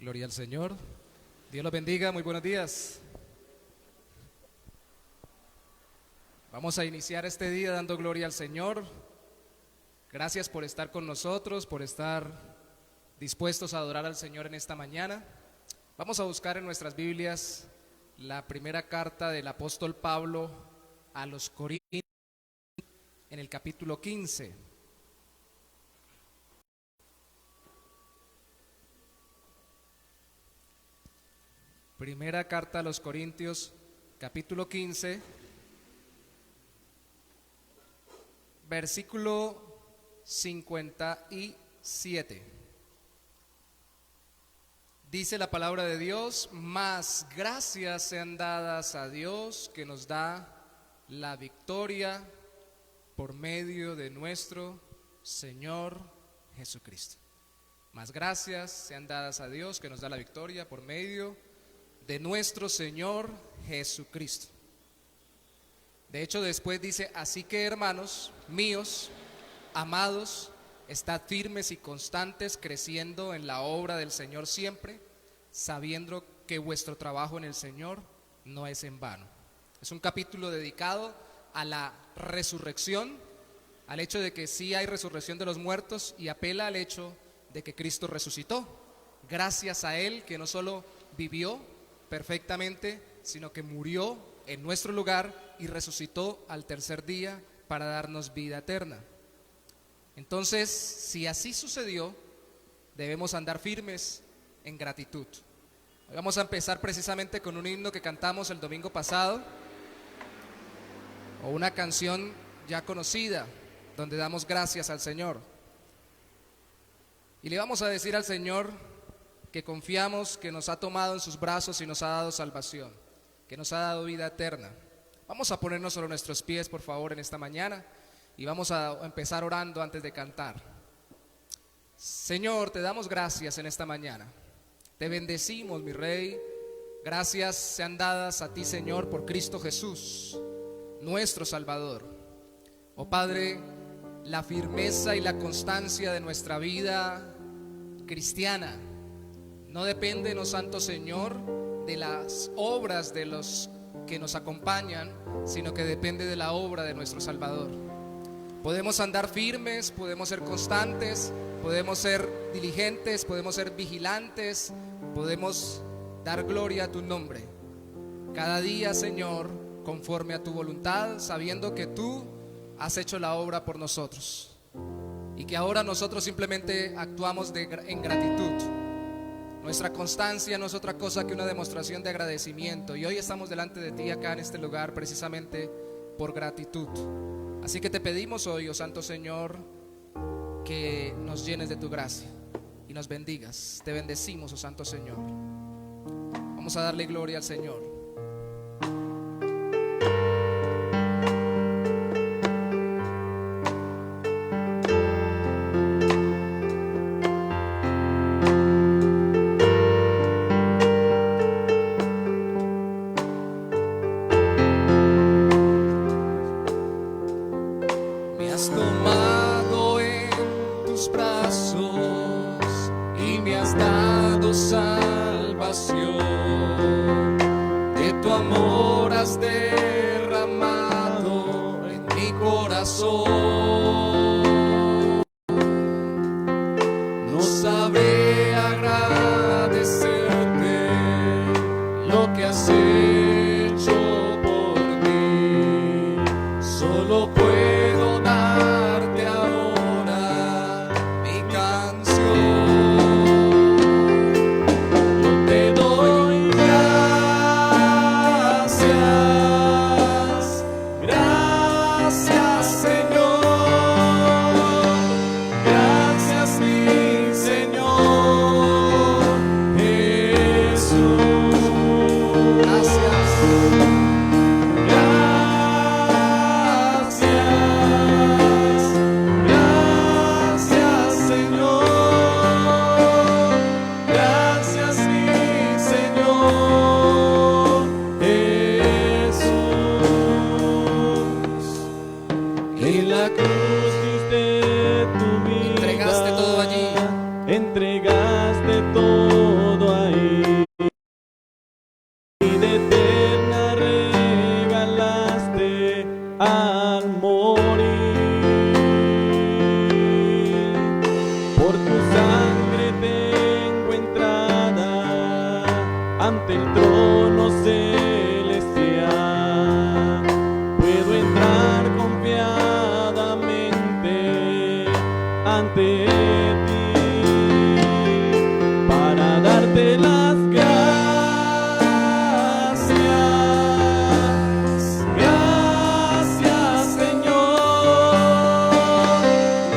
Gloria al Señor. Dios los bendiga, muy buenos días. Vamos a iniciar este día dando gloria al Señor. Gracias por estar con nosotros, por estar dispuestos a adorar al Señor en esta mañana. Vamos a buscar en nuestras Biblias la primera carta del apóstol Pablo a los Corintios en el capítulo 15. Primera carta a los Corintios, capítulo 15, versículo 57. Dice la palabra de Dios: mas gracias sean dadas a Dios, que nos da la victoria por medio de nuestro Señor Jesucristo. Mas gracias sean dadas a Dios, que nos da la victoria por medio de nuestro Señor Jesucristo. De hecho, después dice: así que, hermanos míos, amados, estad firmes y constantes, creciendo en la obra del Señor siempre, sabiendo que vuestro trabajo en el Señor no es en vano. Es un capítulo dedicado a la resurrección, al hecho de que sí hay resurrección de los muertos, y apela al hecho de que Cristo resucitó. Gracias a Él, que no solo vivió perfectamente, sino que murió en nuestro lugar y resucitó al tercer día para darnos vida eterna. Entonces, si así sucedió, debemos andar firmes en gratitud. Hoy vamos a empezar precisamente con un himno que cantamos el domingo pasado, o una canción ya conocida, donde damos gracias al Señor. Y le vamos a decir al Señor que confiamos que nos ha tomado en sus brazos y nos ha dado salvación, que nos ha dado vida eterna. Vamos a ponernos sobre nuestros pies, por favor, en esta mañana, y vamos a empezar orando antes de cantar. Señor, te damos gracias en esta mañana. Te bendecimos, mi Rey. Gracias sean dadas a ti, Señor, por Cristo Jesús, nuestro Salvador. Oh Padre, la firmeza y la constancia de nuestra vida cristiana no depende, oh Santo Señor, de las obras de los que nos acompañan, sino que depende de la obra de nuestro Salvador. Podemos andar firmes, podemos ser constantes, podemos ser diligentes, podemos ser vigilantes, podemos dar gloria a tu nombre cada día, Señor, conforme a tu voluntad, sabiendo que tú has hecho la obra por nosotros y que ahora nosotros simplemente actuamos en gratitud. Nuestra constancia no es otra cosa que una demostración de agradecimiento, y hoy estamos delante de ti acá en este lugar precisamente por gratitud. Así que te pedimos hoy, oh Santo Señor, que nos llenes de tu gracia y nos bendigas. Te bendecimos, oh Santo Señor. Vamos a darle gloria al Señor. Gracias, Señor. ante ti para darte las gracias. Gracias, Señor.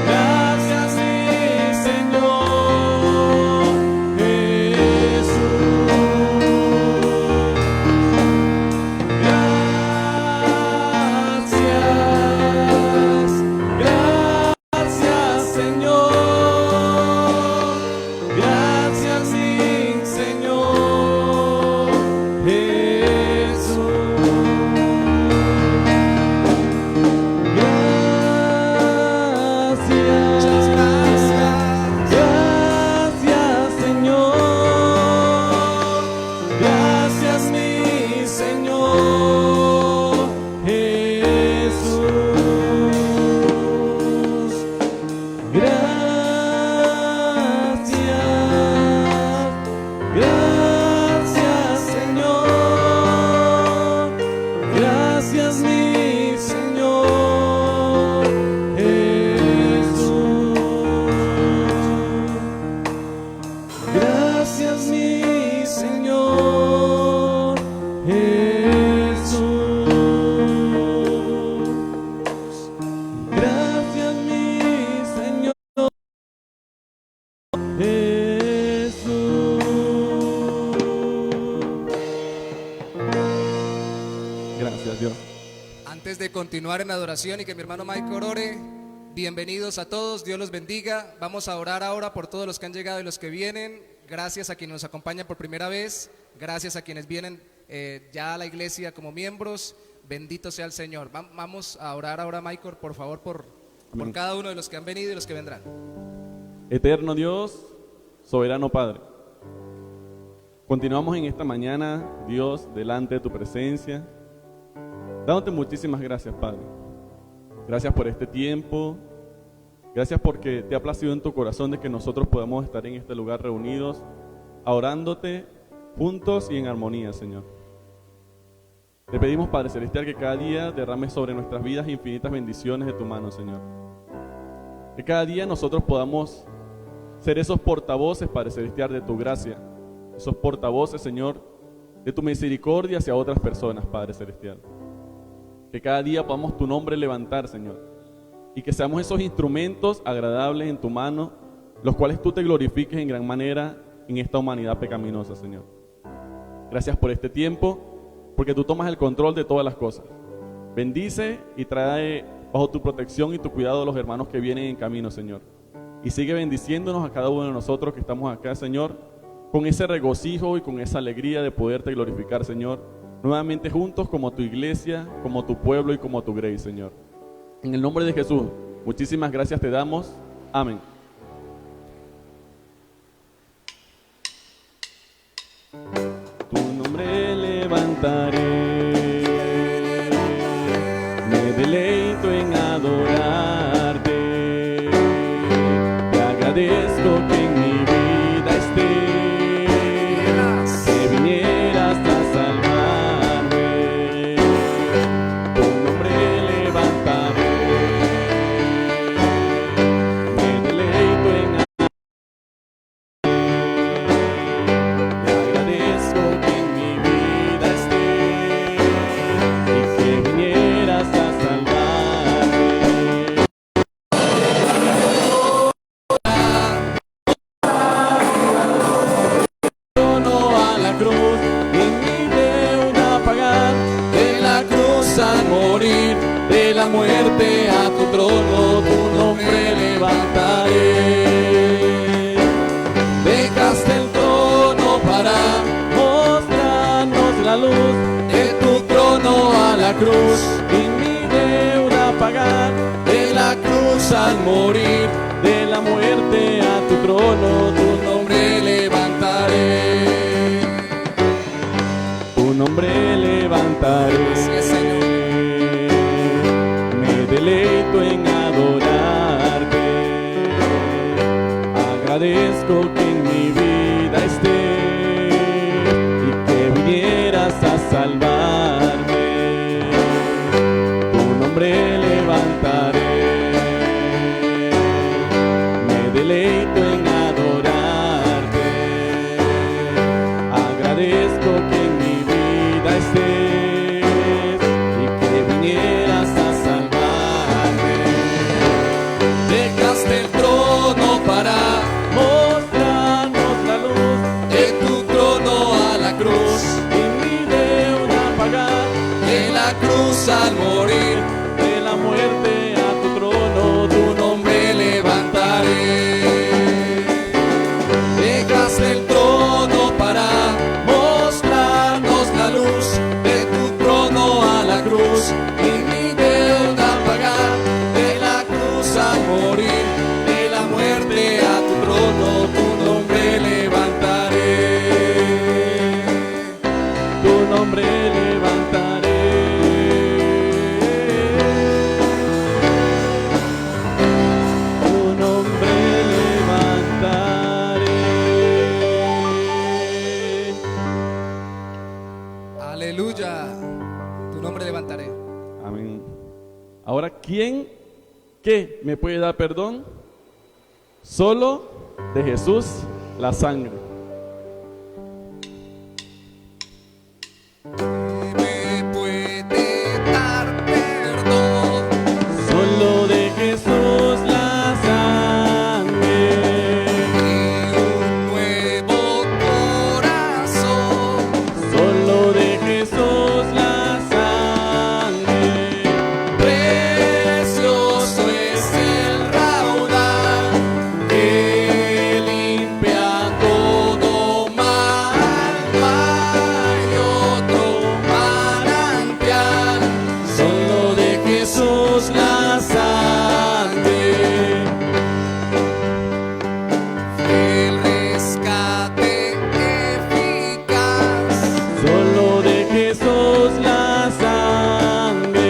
Gracias, mi Señor Jesús. Gracias, Señor. Gracias, mi Señor Jesús. Gracias, Señor. Gracias, mi Señor Jesús. Gracias, Señor. Gracias, mi Señor Jesús. Gracias, mi Señor Jesús. Gracias, mi Señor Jesús. Gracias, Dios. Antes de continuar en adoración y que mi hermano Michael ore, bienvenidos a todos, Dios los bendiga. Vamos a orar ahora por todos los que han llegado y los que vienen. Gracias a quienes nos acompañan por primera vez, gracias a quienes vienen ya a la iglesia como miembros. Bendito sea el Señor. Vamos a orar ahora, Michael, por favor, por cada uno de los que han venido y los que vendrán. Eterno Dios, soberano Padre, continuamos en esta mañana, Dios, delante de tu presencia, dándote muchísimas gracias, Padre. Gracias por este tiempo, gracias porque te ha placido en tu corazón de que nosotros podamos estar en este lugar reunidos, adorándote juntos y en armonía, Señor. Te pedimos, Padre Celestial, que cada día derrames sobre nuestras vidas infinitas bendiciones de tu mano, Señor. Que cada día nosotros podamos ser esos portavoces, Padre Celestial, de tu gracia, esos portavoces, Señor, de tu misericordia hacia otras personas, Padre Celestial. Que cada día podamos tu nombre levantar, Señor, y que seamos esos instrumentos agradables en tu mano, los cuales tú te glorifiques en gran manera en esta humanidad pecaminosa, Señor. Gracias por este tiempo, porque tú tomas el control de todas las cosas. Bendice y trae bajo tu protección y tu cuidado a los hermanos que vienen en camino, Señor. Y sigue bendiciéndonos a cada uno de nosotros que estamos acá, Señor, con ese regocijo y con esa alegría de poderte glorificar, Señor, nuevamente juntos como tu iglesia, como tu pueblo y como tu grey, Señor. En el nombre de Jesús, muchísimas gracias te damos. Amén. Tu nombre levantaré, me deleito en adorarte, te agradezco que en mi vida estés, que vinieras a salvarme. Tu nombre levantaré, me deleito en te agradezco que en mi vida estés y que vinieras a salvarme. Trono a la cruz y mi deuda pagar, de la cruz al morir, de la muerte a tu trono, tu nombre levantaré. Dejaste el trono para mostrarnos la luz, de tu trono a la cruz y mi deuda pagar, de la cruz al morir, de la muerte a tu trono, tu nombre levantaré. Tu nombre levantaré. Gracias, Señor. Me deleito en adorarte, agradezco que en mi vida estés y que vinieras a salvarme. Tu nombre levantaré, deleito en adorarte. Agradezco que en mi vida estés y que vinieras a salvarme. Dejaste el trono para mostrarnos la luz de tu trono a la cruz, y mi deuda pagar, de la cruz al morir, de la muerte a tu trono, tu nombre levantaré. Dejaste el trono para mostrarnos la luz, de tu trono a la cruz, y mi deuda pagar, de la cruz al morir, de la muerte a tu trono, tu nombre levantaré. tu nombre levantaré. Tu nombre levantaré. Aleluya, tu nombre levantaré. Amén. Ahora, ¿qué me puede dar perdón? Solo de Jesús la sangre. Me puede dar perdón, Solo de Jesús la sangre. y un nuevo corazón. Solo de Jesús la sangre. Precioso es el raudal que limpia todo mal, hay otro manantial, solo de Jesús la sangre. El rescate eficaz, Solo de Jesús la sangre.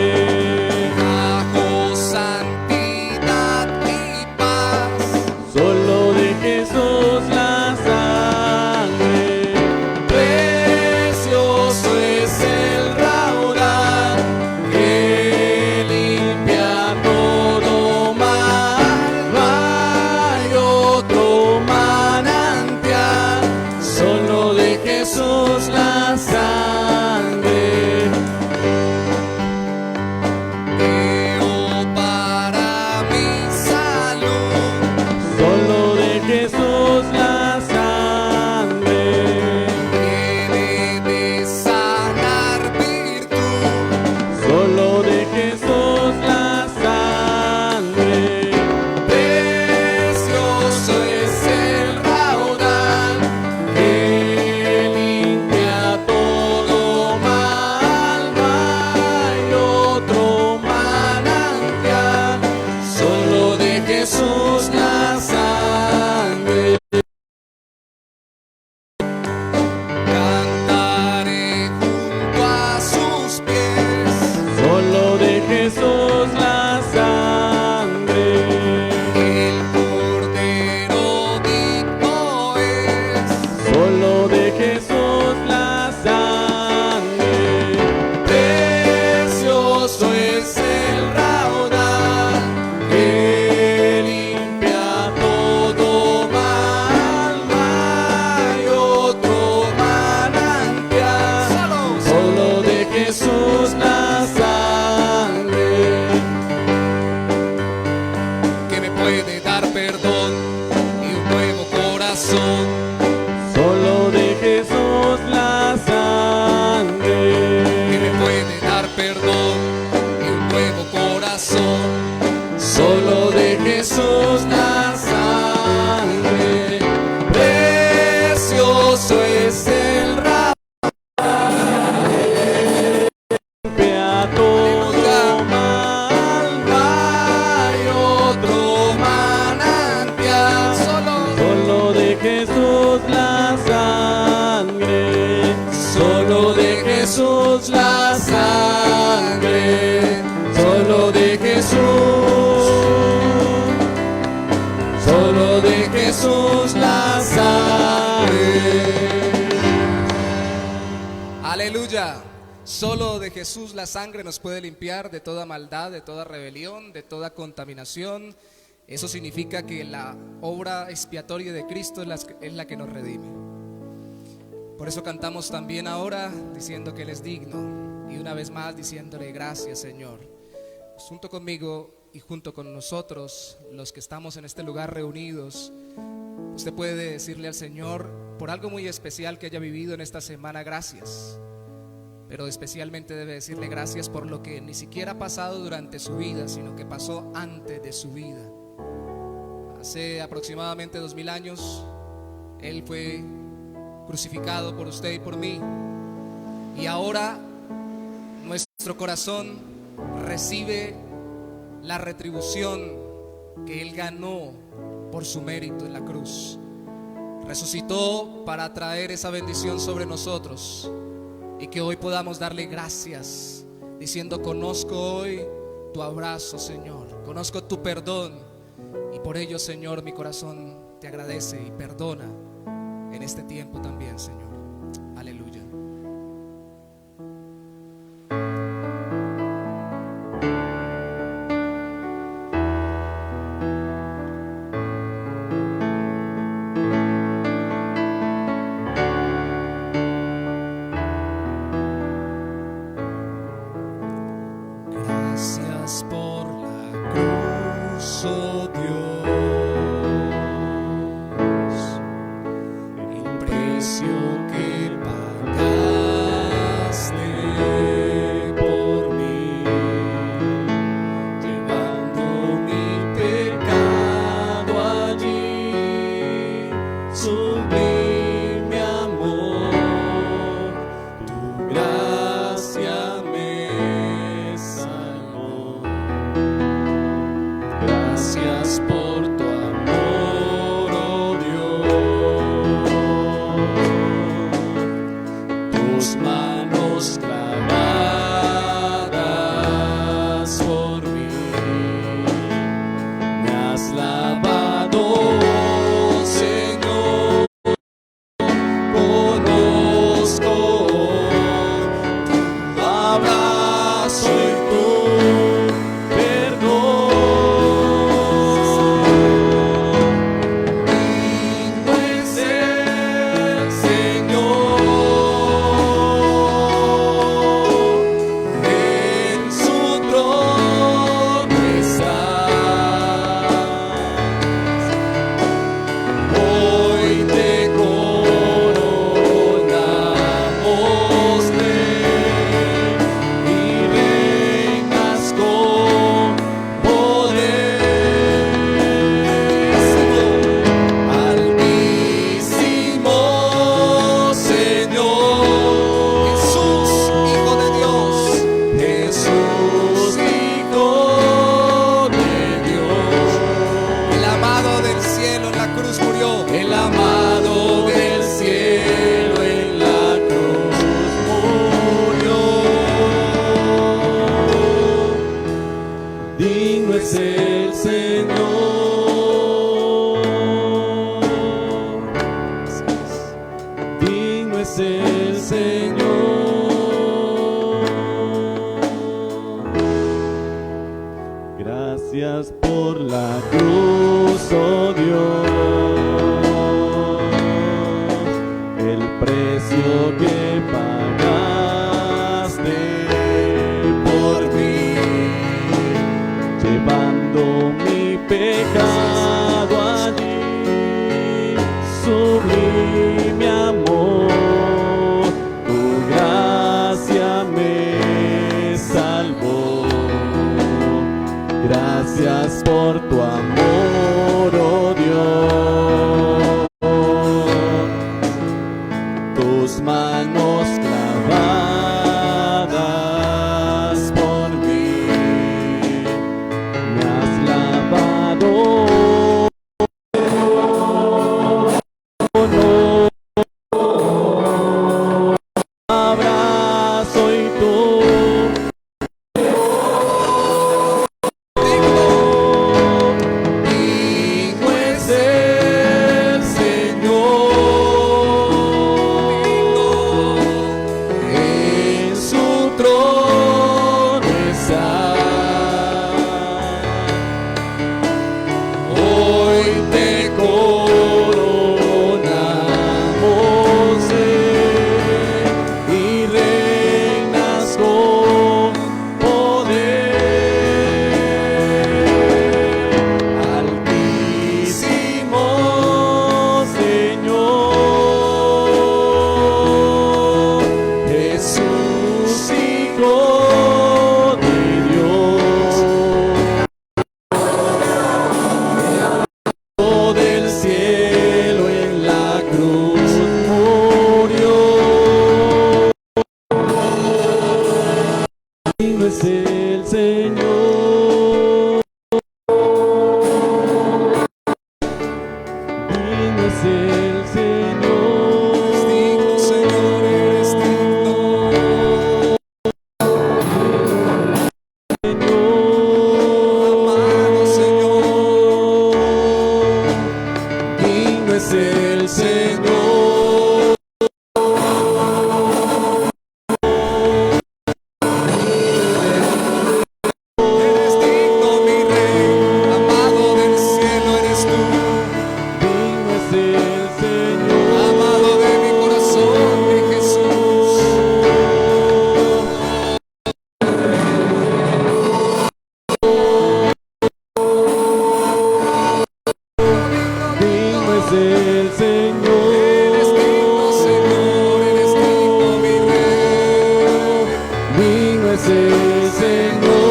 bajo santidad y paz. Solo de Jesús la sangre. Precioso es el raudal que limpia todo mal, hay otro manantial, solo de Jesús la sangre. Veo para mi salud, Solo de Jesús la sangre. viene de sanar virtud. Solo de Jesús la sangre. Precioso es el raudal que limpia todo mal, hay otro manantial, solo de Jesús la sangre. Cantaré junto a sus pies, Solo de Jesús la sangre. el Cordero digno es. Solo de Jesús la sangre. Precioso es el raudal que limpia todo mal, hay otro manantial, solo de Jesús la sangre, que me puede dar perdón y un nuevo corazón. Solo de Jesús la sangre. Que me puede dar perdón y un nuevo corazón, solo de Jesús la sangre. Precioso es el Limpia todo mal. hay otro manantial, Solo de Jesús la sangre. solo de Jesús la sangre, solo de Jesús, solo de Jesús la sangre. Aleluya. Solo de Jesús la sangre nos puede limpiar de toda maldad, de toda rebelión, de toda contaminación. Eso significa que la obra expiatoria de Cristo es la que nos redime. Por eso cantamos también ahora diciendo que Él es digno, y una vez más diciéndole gracias, Señor. Junto conmigo y junto con nosotros, los que estamos en este lugar reunidos, usted puede decirle al Señor por algo muy especial que haya vivido en esta semana, gracias. Pero especialmente debe decirle gracias por lo que ni siquiera ha pasado durante su vida, sino que pasó antes de su vida. Hace aproximadamente 2000 años Él fue crucificado por usted y por mí, y ahora nuestro corazón recibe la retribución que Él ganó por su mérito en la cruz. Resucitó para traer esa bendición sobre nosotros, y que hoy podamos darle gracias diciendo: conozco hoy tu abrazo, Señor, conozco tu perdón, y por ello, Señor, mi corazón te agradece y perdona en este tiempo también, Señor. Aleluya. Gracias por la cruz, oh Dios, el precio que pagaste Digno es el Señor. Digno es el Señor. Eres digno, Señor, eres digno. Amado Señor, Digno es el Señor. eres digno, mi Rey. Amado del cielo eres tú. Digno es el Señor. Amado de mi corazón, mi Jesús. Digno es el Señor. Eres digno, Señor, eres digno, mi Rey. Digno es el Señor.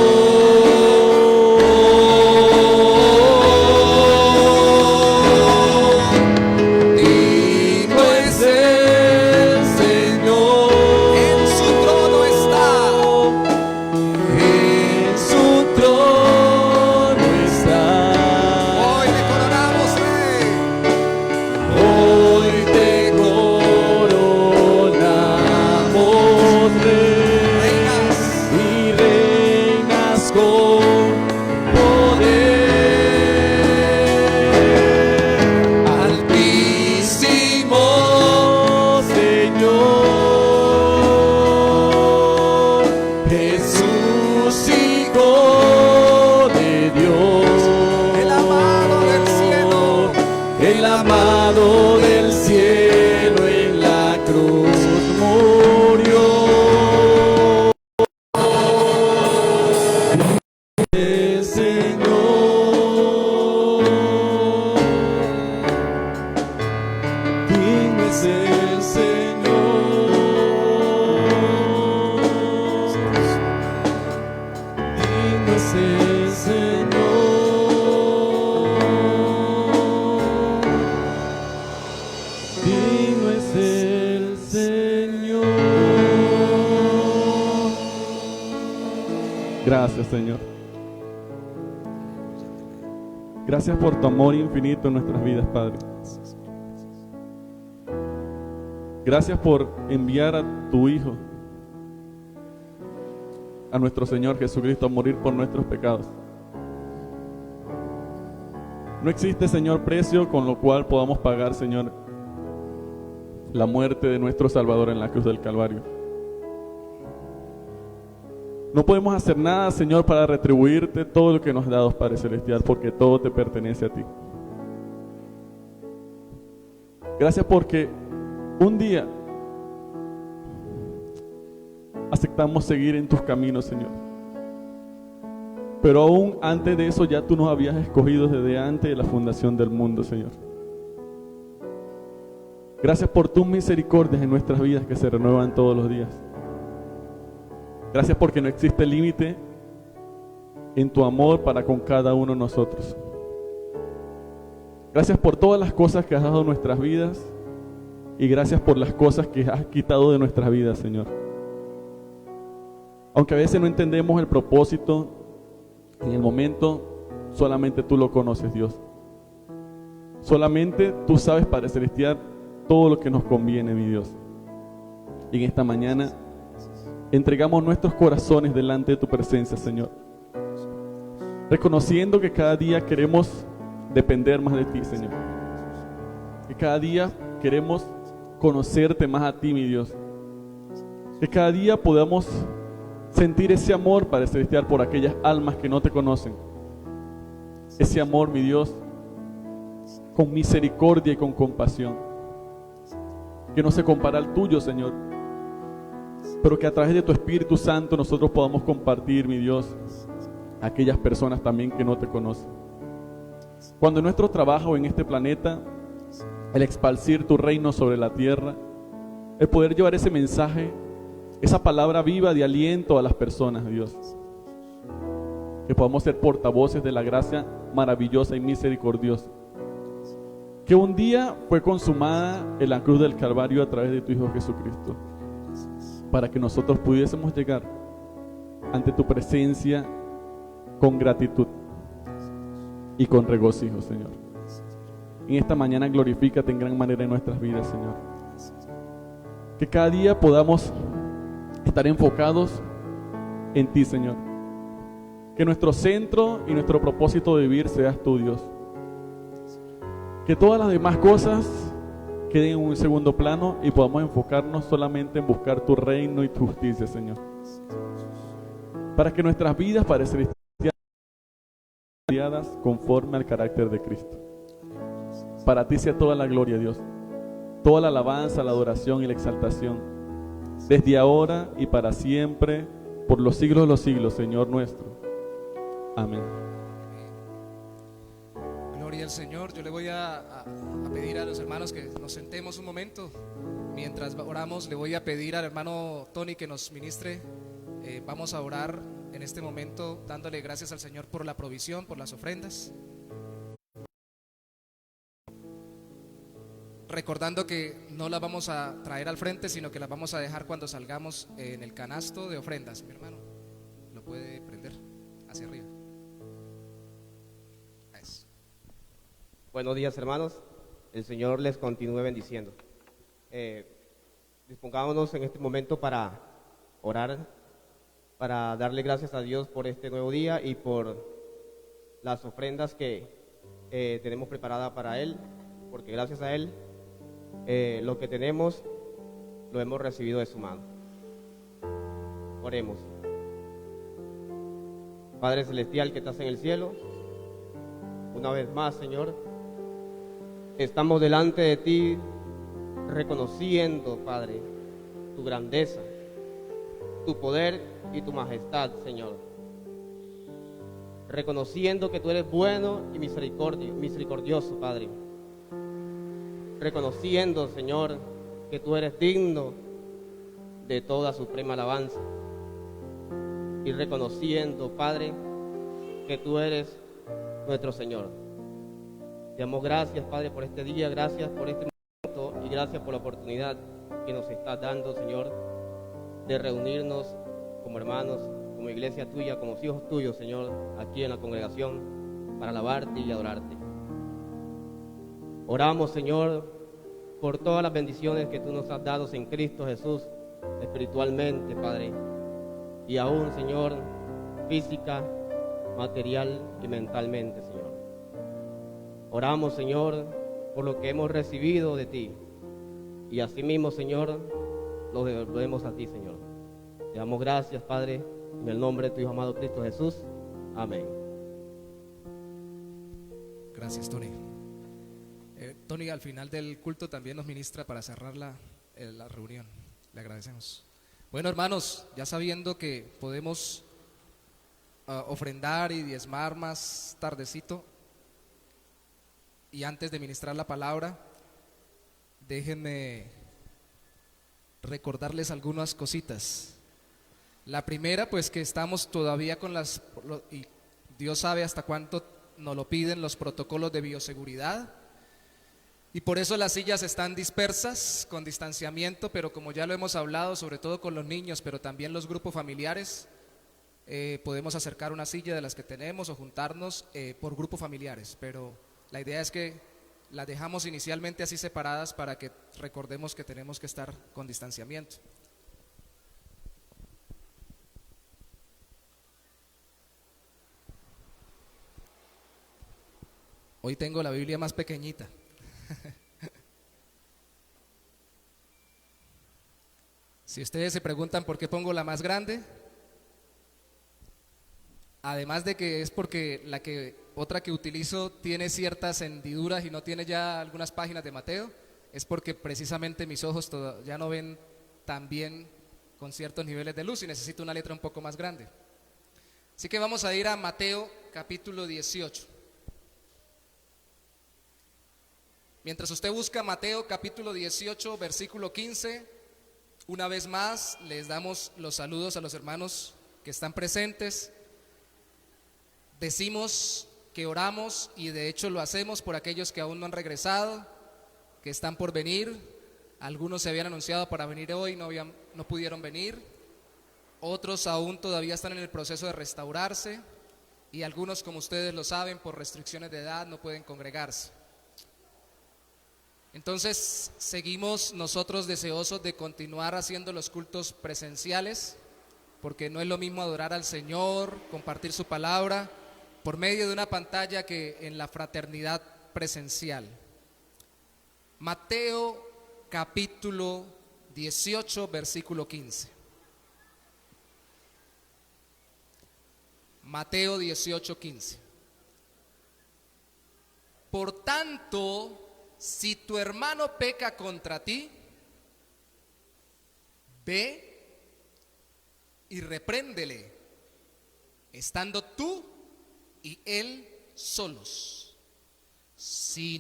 Digno es el Señor. En su trono está. En su trono está. Hoy te coronamos, Rey. Hoy te coronamos, Rey, Reinas. y reinas con poder. Altísimo Señor, Jesús, Hijo de Dios, El amado del cielo. el amado del cielo en la cruz murió. El Señor, digno es el Señor, digno es el Señor. Digno es el Señor. Gracias, Señor. Gracias por tu amor infinito en nuestras vidas, Padre. Gracias por enviar a tu Hijo, a nuestro Señor Jesucristo, a morir por nuestros pecados. No existe, Señor, precio con lo cual podamos pagar, Señor, la muerte de nuestro Salvador en la cruz del Calvario. No podemos hacer nada, Señor, para retribuirte todo lo que nos has dado, Padre Celestial, porque todo te pertenece a ti. Gracias porque un día aceptamos seguir en tus caminos, Señor. Pero aún antes de eso ya tú nos habías escogido desde antes de la fundación del mundo, Señor. Gracias por tus misericordias en nuestras vidas que se renuevan todos los días. Gracias porque no existe límite en tu amor para con cada uno de nosotros. Gracias por todas las cosas que has dado en nuestras vidas y gracias por las cosas que has quitado de nuestras vidas, Señor. Aunque a veces no entendemos el propósito, en el momento solamente tú lo conoces, Dios. Solamente tú sabes, Padre Celestial, todo lo que nos conviene, mi Dios. Y en esta mañana entregamos nuestros corazones delante de tu presencia, Señor, reconociendo que cada día queremos depender más de ti, Señor, que cada día queremos conocerte más a ti, mi Dios, que cada día podamos sentir ese amor, Padre Celestial, por aquellas almas que no te conocen, ese amor, mi Dios, con misericordia y con compasión, que no se compara al tuyo, Señor, pero que a través de tu Espíritu Santo nosotros podamos compartir, mi Dios, a aquellas personas también que no te conocen. Cuando en nuestro trabajo en este planeta, el esparcir tu reino sobre la tierra, el poder llevar ese mensaje, esa palabra viva de aliento a las personas, Dios, que podamos ser portavoces de la gracia maravillosa y misericordiosa, que un día fue consumada en la cruz del Calvario a través de tu Hijo Jesucristo, para que nosotros pudiésemos llegar ante tu presencia con gratitud y con regocijo, Señor. En esta mañana glorifícate en gran manera en nuestras vidas, Señor. Que cada día podamos estar enfocados en ti, Señor. Que nuestro centro y nuestro propósito de vivir seas tú, Dios. Que todas las demás cosas queden en un segundo plano y podamos enfocarnos solamente en buscar tu reino y tu justicia, Señor. Para que nuestras vidas parezcan criadas conforme al carácter de Cristo. Para ti sea toda la gloria, Dios, toda la alabanza, la adoración y la exaltación, desde ahora y para siempre, por los siglos de los siglos, Señor nuestro. Amén. Gloria al Señor. Yo le voy a pedir a los hermanos que nos sentemos un momento. Mientras oramos, le voy a pedir al hermano Tony que nos ministre. Vamos a orar en este momento dándole gracias al Señor por la provisión, por las ofrendas. Recordando que no las vamos a traer al frente, sino que las vamos a dejar cuando salgamos en el canasto de ofrendas. Mi hermano, lo puede prender hacia arriba. Eso. Buenos días, hermanos. El Señor les continúe bendiciendo. Dispongámonos en este momento para orar, para darle gracias a Dios por este nuevo día y por las ofrendas que tenemos preparadas para Él, porque gracias a Él lo que tenemos lo hemos recibido de su mano. Oremos. Padre Celestial que estás en el cielo, una vez más, Señor, estamos delante de ti reconociendo, Padre, tu grandeza, tu poder y tu majestad, Señor. Reconociendo que tú eres bueno y misericordioso, Padre. Reconociendo, Señor, que tú eres digno de toda suprema alabanza. Y reconociendo, Padre, que tú eres nuestro Señor. Te damos gracias, Padre, por este día, gracias por este momento y gracias por la oportunidad que nos estás dando, Señor, de reunirnos como hermanos, como iglesia tuya, como hijos tuyos, Señor, aquí en la congregación, para alabarte y adorarte. Oramos, Señor, por todas las bendiciones que tú nos has dado en Cristo Jesús, espiritualmente, Padre, y aún, Señor, física, material y mentalmente, Señor. Oramos, Señor, por lo que hemos recibido de ti, y asimismo, Señor, lo devolvemos a ti, Señor. Te damos gracias, Padre, en el nombre de tu Hijo amado Cristo Jesús. Amén. Gracias, Tony. Tony, al final del culto también nos ministra para cerrar la reunión. Le agradecemos. Bueno, hermanos, ya sabiendo que podemos ofrendar y diezmar más tardecito, y antes de ministrar la palabra, déjenme recordarles algunas cositas. La primera, pues que estamos todavía con y Dios sabe hasta cuánto nos lo piden, los protocolos de bioseguridad. Y por eso las sillas están dispersas, con distanciamiento, pero como ya lo hemos hablado, sobre todo con los niños, pero también los grupos familiares, podemos acercar una silla de las que tenemos o juntarnos por grupos familiares, pero la idea es que las dejamos inicialmente así separadas para que recordemos que tenemos que estar con distanciamiento. Hoy tengo la Biblia más pequeñita. Si ustedes se preguntan por qué pongo la más grande, además de que es porque otra que utilizo tiene ciertas hendiduras y no tiene ya algunas páginas de Mateo, es porque precisamente mis ojos ya no ven tan bien con ciertos niveles de luz y necesito una letra un poco más grande. Así que vamos a ir a Mateo capítulo 18. Mientras usted busca Mateo capítulo 18, versículo 15, una vez más les damos los saludos a los hermanos que están presentes. Decimos que oramos y de hecho lo hacemos por aquellos que aún no han regresado, que están por venir. Algunos se habían anunciado para venir hoy, no pudieron venir. otros aún todavía están en el proceso de restaurarse y algunos, como ustedes lo saben, por restricciones de edad no pueden congregarse. Entonces seguimos nosotros deseosos de continuar haciendo los cultos presenciales, porque no es lo mismo adorar al Señor, compartir su palabra por medio de una pantalla que en la fraternidad presencial. Mateo capítulo 18, versículo 15. Mateo 18, 15. Por tanto, si tu hermano peca contra ti, ve y repréndele, estando tú y él solos. Si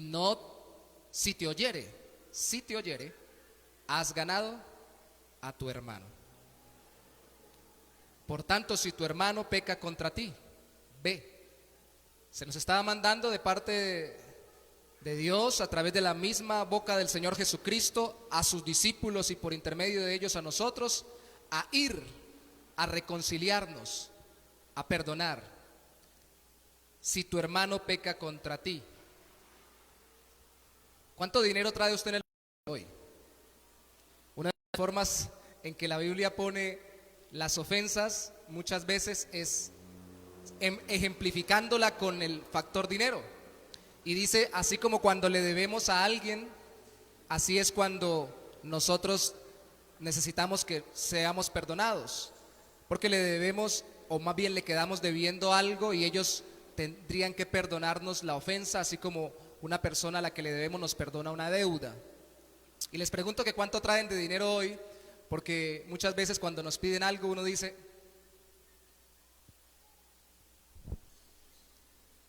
te oyere, has ganado a tu hermano. Por tanto, si tu hermano peca contra ti, ve. Se nos estaba mandando de parte de Dios, a través de la misma boca del Señor Jesucristo, a sus discípulos y por intermedio de ellos a nosotros, a ir, a reconciliarnos, a perdonar. Si tu hermano peca contra ti. ¿Cuánto dinero trae usted en el hoy? Una de las formas en que la Biblia pone las ofensas muchas veces es ejemplificándola con el factor dinero. Y dice, así como cuando le debemos a alguien, así es cuando nosotros necesitamos que seamos perdonados, porque le debemos, o más bien le quedamos debiendo algo, y ellos tendrían que perdonarnos la ofensa, así como una persona a la que le debemos nos perdona una deuda. Y les pregunto que cuánto traen de dinero hoy, porque muchas veces cuando nos piden algo uno dice,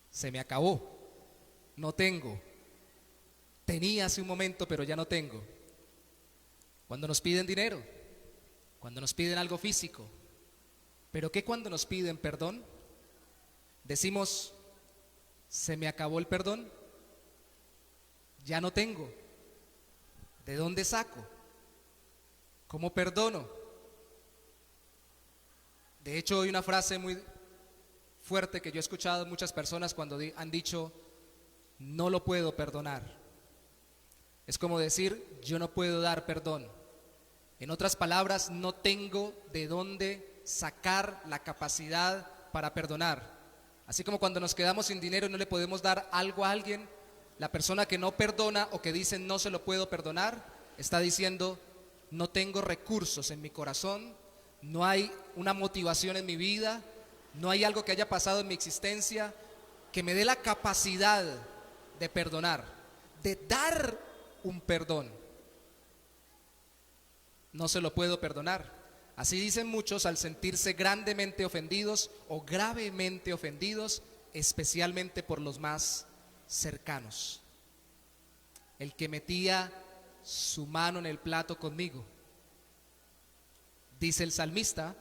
se me acabó, no tengo, tenía hace un momento pero ya no tengo. Cuando nos piden dinero, cuando nos piden algo físico, pero ¿qué cuando nos piden perdón? Decimos, se me acabó el perdón, ya no tengo, ¿de dónde saco? ¿Cómo perdono? De hecho, hay una frase muy fuerte que yo he escuchado de muchas personas cuando han dicho, no lo puedo perdonar. Es como decir, yo no puedo dar perdón. En otras palabras, no tengo de dónde sacar la capacidad para perdonar. Así como cuando nos quedamos sin dinero y no le podemos dar algo a alguien, la persona que no perdona o que dice no se lo puedo perdonar, está diciendo, no tengo recursos en mi corazón, no hay una motivación en mi vida, no hay algo que haya pasado en mi existencia que me dé la capacidad de perdonar, de dar un perdón. No se lo puedo perdonar. Así dicen muchos al sentirse grandemente ofendidos o gravemente ofendidos, especialmente por los más cercanos. El que metía su mano en el plato conmigo. Dice el salmista,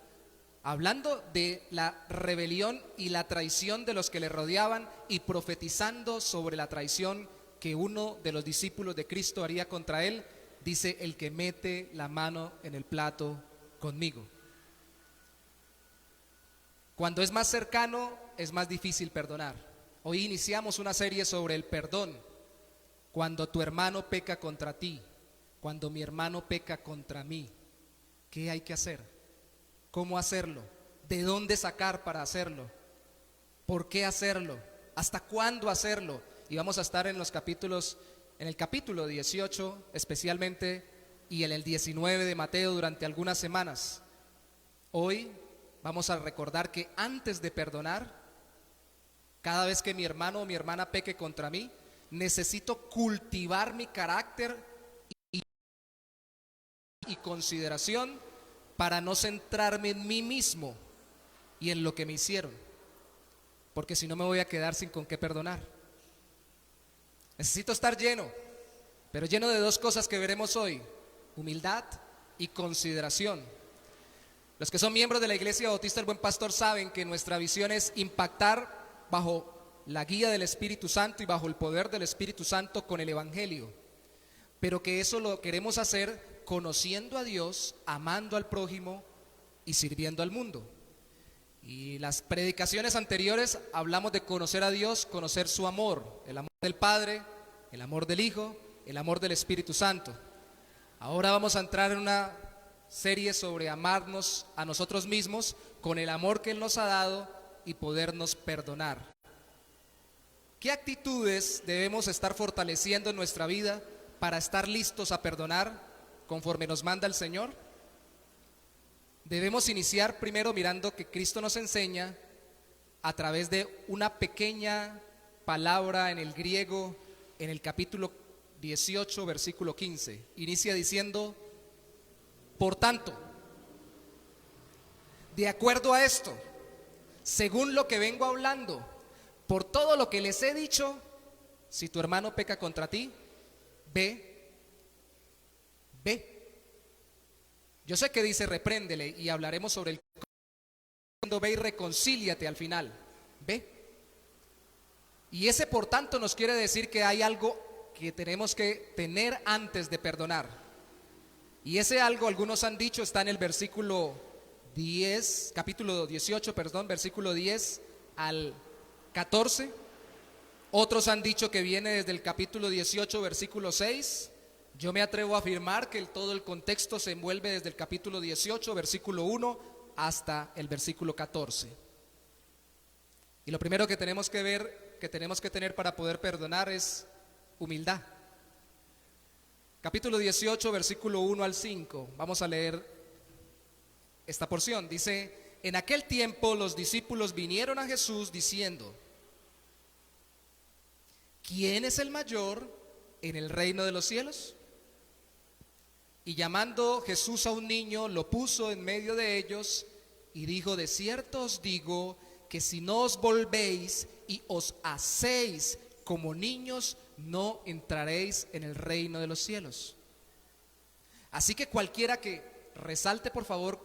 hablando de la rebelión y la traición de los que le rodeaban y profetizando sobre la traición que uno de los discípulos de Cristo haría contra él, dice, el que mete la mano en el plato conmigo. Cuando es más cercano, es más difícil perdonar. Hoy iniciamos una serie sobre el perdón. Cuando tu hermano peca contra ti, cuando mi hermano peca contra mí, ¿qué hay que hacer? ¿Cómo hacerlo? ¿De dónde sacar para hacerlo? ¿Por qué hacerlo? ¿Hasta cuándo hacerlo? Y vamos a estar en los capítulos, en el capítulo 18 especialmente y en el 19 de Mateo durante algunas semanas. Hoy vamos a recordar que antes de perdonar, cada vez que mi hermano o mi hermana peque contra mí, necesito cultivar mi carácter y consideración para no centrarme en mí mismo y en lo que me hicieron, porque si no me voy a quedar sin con qué perdonar. Necesito estar lleno, pero lleno de dos cosas que veremos hoy: humildad y consideración. Los que son miembros de la Iglesia Bautista del Buen Pastor saben que nuestra visión es impactar bajo la guía del Espíritu Santo y bajo el poder del Espíritu Santo con el Evangelio, pero que eso lo queremos hacer conociendo a Dios, amando al prójimo y sirviendo al mundo. Y las predicaciones anteriores hablamos de conocer a Dios, conocer su amor, el amor del Padre, el amor del Hijo, el amor del Espíritu Santo. Ahora vamos a entrar en una serie sobre amarnos a nosotros mismos con el amor que Él nos ha dado y podernos perdonar. ¿Qué actitudes debemos estar fortaleciendo en nuestra vida para estar listos a perdonar conforme nos manda el Señor? Debemos iniciar primero mirando que Cristo nos enseña a través de una pequeña palabra en el griego, en el capítulo 18, versículo 15. Inicia diciendo: por tanto, de acuerdo a esto, según lo que vengo hablando, por todo lo que les he dicho, si tu hermano peca contra ti, ve. Yo sé que dice repréndele y hablaremos sobre el cuando ve y reconcíliate al final. Ve. Y ese por tanto nos quiere decir que hay algo que tenemos que tener antes de perdonar. Y ese algo, algunos han dicho, está en el versículo 10, capítulo 18, versículo 10 al 14. Otros han dicho que viene desde el capítulo 18, versículo 6. Yo me atrevo a afirmar que todo el contexto se envuelve desde el capítulo 18, versículo 1, hasta el versículo 14. Y lo primero que tenemos que ver, que tenemos que tener para poder perdonar es humildad. Capítulo 18, versículo 1 al 5. Vamos a leer esta porción. Dice: en aquel tiempo los discípulos vinieron a Jesús diciendo: ¿quién es el mayor en el reino de los cielos? Y llamando Jesús a un niño, lo puso en medio de ellos y dijo: de cierto os digo que si no os volvéis y os hacéis como niños, no entraréis en el reino de los cielos. Así que cualquiera que, resalte por favor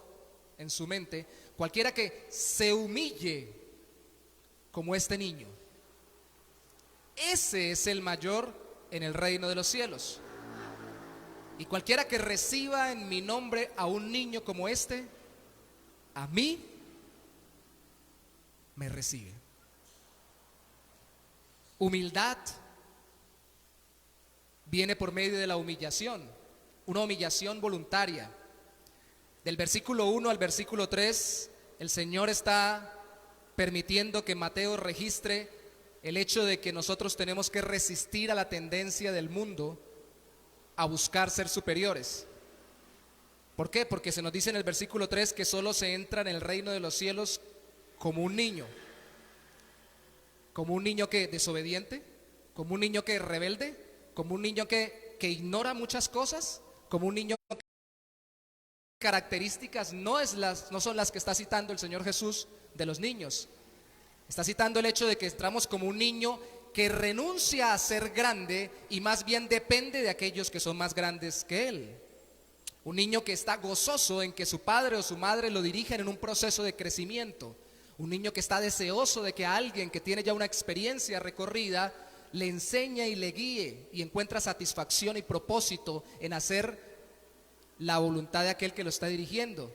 en su mente, cualquiera que se humille como este niño, ese es el mayor en el reino de los cielos. Y cualquiera que reciba en mi nombre a un niño como este, a mí me recibe. Humildad viene por medio de la humillación, una humillación voluntaria. Del versículo 1 al versículo 3, el Señor está permitiendo que Mateo registre el hecho de que nosotros tenemos que resistir a la tendencia del mundo a buscar ser superiores. ¿Por qué? Porque se nos dice en el versículo 3 que solo se entra en el reino de los cielos como un niño. Como un niño que desobediente, como un niño que rebelde, como un niño que ignora muchas cosas, como un niño que características no son las que está citando el Señor Jesús de los niños. Está citando el hecho de que entramos como un niño que renuncia a ser grande y más bien depende de aquellos que son más grandes que él. Un niño que está gozoso en que su padre o su madre lo dirigen en un proceso de crecimiento. Un niño que está deseoso de que alguien que tiene ya una experiencia recorrida le enseñe y le guíe y encuentra satisfacción y propósito en hacer la voluntad de aquel que lo está dirigiendo.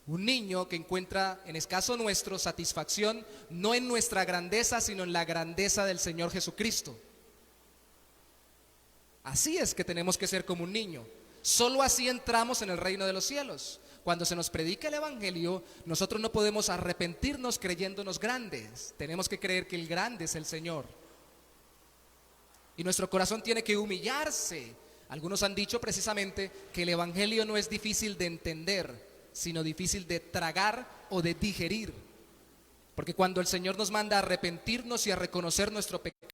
Un niño que encuentra, en el caso nuestro, satisfacción no en nuestra grandeza, sino en la grandeza del Señor Jesucristo. Así es que tenemos que ser como un niño. Solo así entramos en el reino de los cielos. Cuando se nos predica el evangelio, nosotros no podemos arrepentirnos creyéndonos grandes. Tenemos que creer que el grande es el Señor. Y nuestro corazón tiene que humillarse. Algunos han dicho precisamente que el evangelio no es difícil de entender, sino difícil de tragar o de digerir. Porque cuando el Señor nos manda a arrepentirnos y a reconocer nuestro pecado,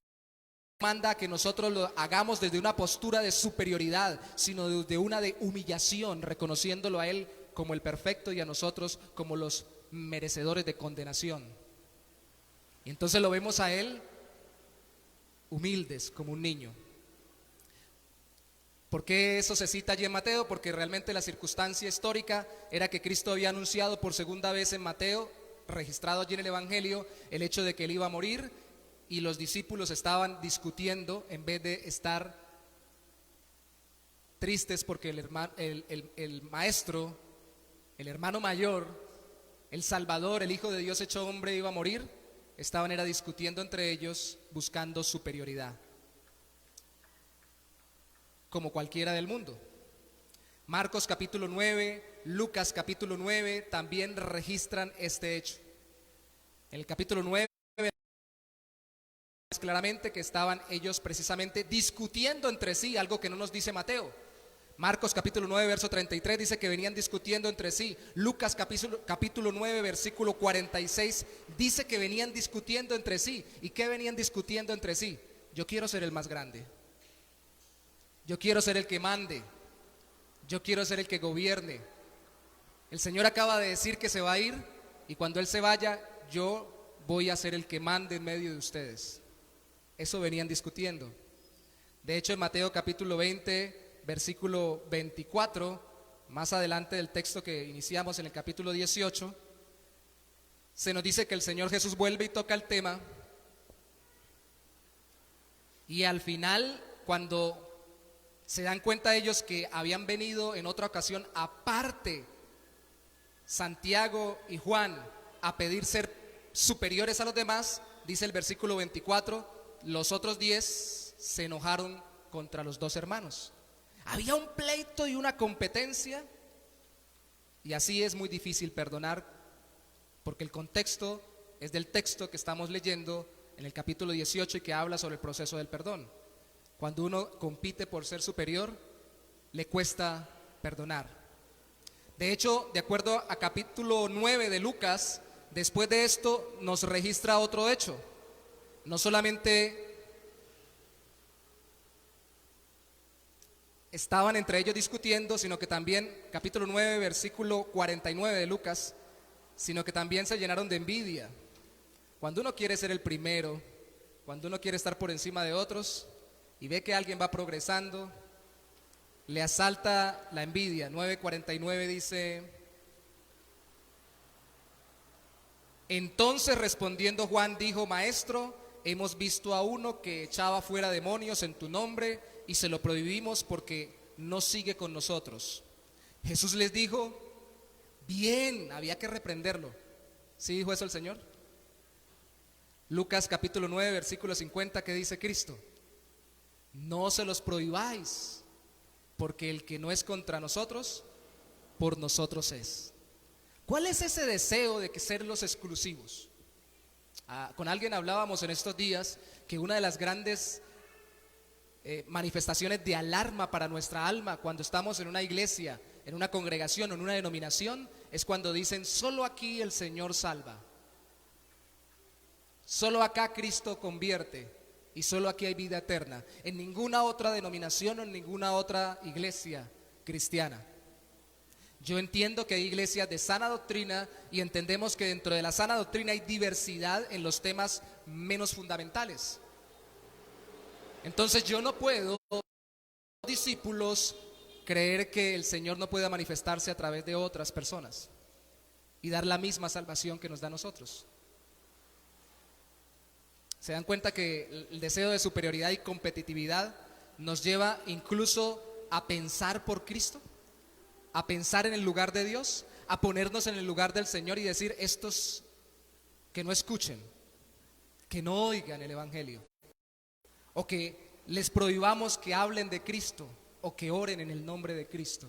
manda a que nosotros lo hagamos desde una postura de superioridad, sino desde una de humillación, reconociéndolo a Él como el perfecto y a nosotros como los merecedores de condenación. Y entonces lo vemos a Él humildes como un niño. ¿Por qué eso se cita allí en Mateo? Porque realmente la circunstancia histórica era que Cristo había anunciado por segunda vez en Mateo, registrado allí en el Evangelio, el hecho de que Él iba a morir, y los discípulos estaban discutiendo en vez de estar tristes porque el maestro el hermano mayor, el Salvador, el Hijo de Dios hecho hombre, iba a morir, estaban era discutiendo entre ellos, buscando superioridad, como cualquiera del mundo. Marcos capítulo 9, Lucas capítulo 9 también registran este hecho. En el capítulo 9 es claramente que estaban ellos precisamente discutiendo entre sí, algo que no nos dice Mateo. Marcos capítulo 9 verso 33 dice que venían discutiendo entre sí. Lucas capítulo 9 versículo 46 dice que venían discutiendo entre sí. ¿Y qué venían discutiendo entre sí? Yo quiero ser el más grande, yo quiero ser el que mande, yo quiero ser el que gobierne. El Señor acaba de decir que se va a ir, y cuando Él se vaya, yo voy a ser el que mande en medio de ustedes. Eso venían discutiendo. De hecho, en Mateo capítulo 20, versículo 24, más adelante del texto que iniciamos en el capítulo 18, se nos dice que el Señor Jesús vuelve y toca el tema, y al final, cuando se dan cuenta ellos que habían venido en otra ocasión aparte Santiago y Juan a pedir ser superiores a los demás, dice el versículo 24, los otros 10 se enojaron contra los 2 hermanos. Había un pleito y una competencia, y así es muy difícil perdonar, porque el contexto es del texto que estamos leyendo en el capítulo 18 y que habla sobre el proceso del perdón. Cuando uno compite por ser superior, le cuesta perdonar. De hecho, de acuerdo a capítulo 9 de Lucas, después de esto nos registra otro hecho. No solamente estaban entre ellos discutiendo, sino que también, capítulo 9, versículo 49 de Lucas, sino que también se llenaron de envidia. Cuando uno quiere ser el primero, cuando uno quiere estar por encima de otros y ve que alguien va progresando, le asalta la envidia. 9:49 dice: entonces respondiendo Juan dijo: Maestro, hemos visto a uno que echaba fuera demonios en tu nombre y se lo prohibimos porque no sigue con nosotros. Jesús les dijo: bien, había que reprenderlo. ¿Sí dijo eso el Señor? Lucas capítulo 9 versículo 50, ¿qué dice Cristo? No se los prohibáis, porque el que no es contra nosotros, por nosotros es. ¿Cuál es ese deseo de que ser los exclusivos? Con alguien hablábamos en estos días que una de las grandes manifestaciones de alarma para nuestra alma cuando estamos en una iglesia, en una congregación o en una denominación, es cuando dicen: solo aquí el Señor salva, solo acá Cristo convierte y solo aquí hay vida eterna. En ninguna otra denominación o en ninguna otra iglesia cristiana. Yo entiendo que hay iglesias de sana doctrina y entendemos que dentro de la sana doctrina hay diversidad en los temas menos fundamentales. Entonces yo no puedo, discípulos, creer que el Señor no pueda manifestarse a través de otras personas y dar la misma salvación que nos da a nosotros. ¿Se dan cuenta que el deseo de superioridad y competitividad nos lleva incluso a pensar por Cristo? A pensar en el lugar de Dios, a ponernos en el lugar del Señor y decir: estos que no escuchen, que no oigan el Evangelio, o que les prohibamos que hablen de Cristo o que oren en el nombre de Cristo,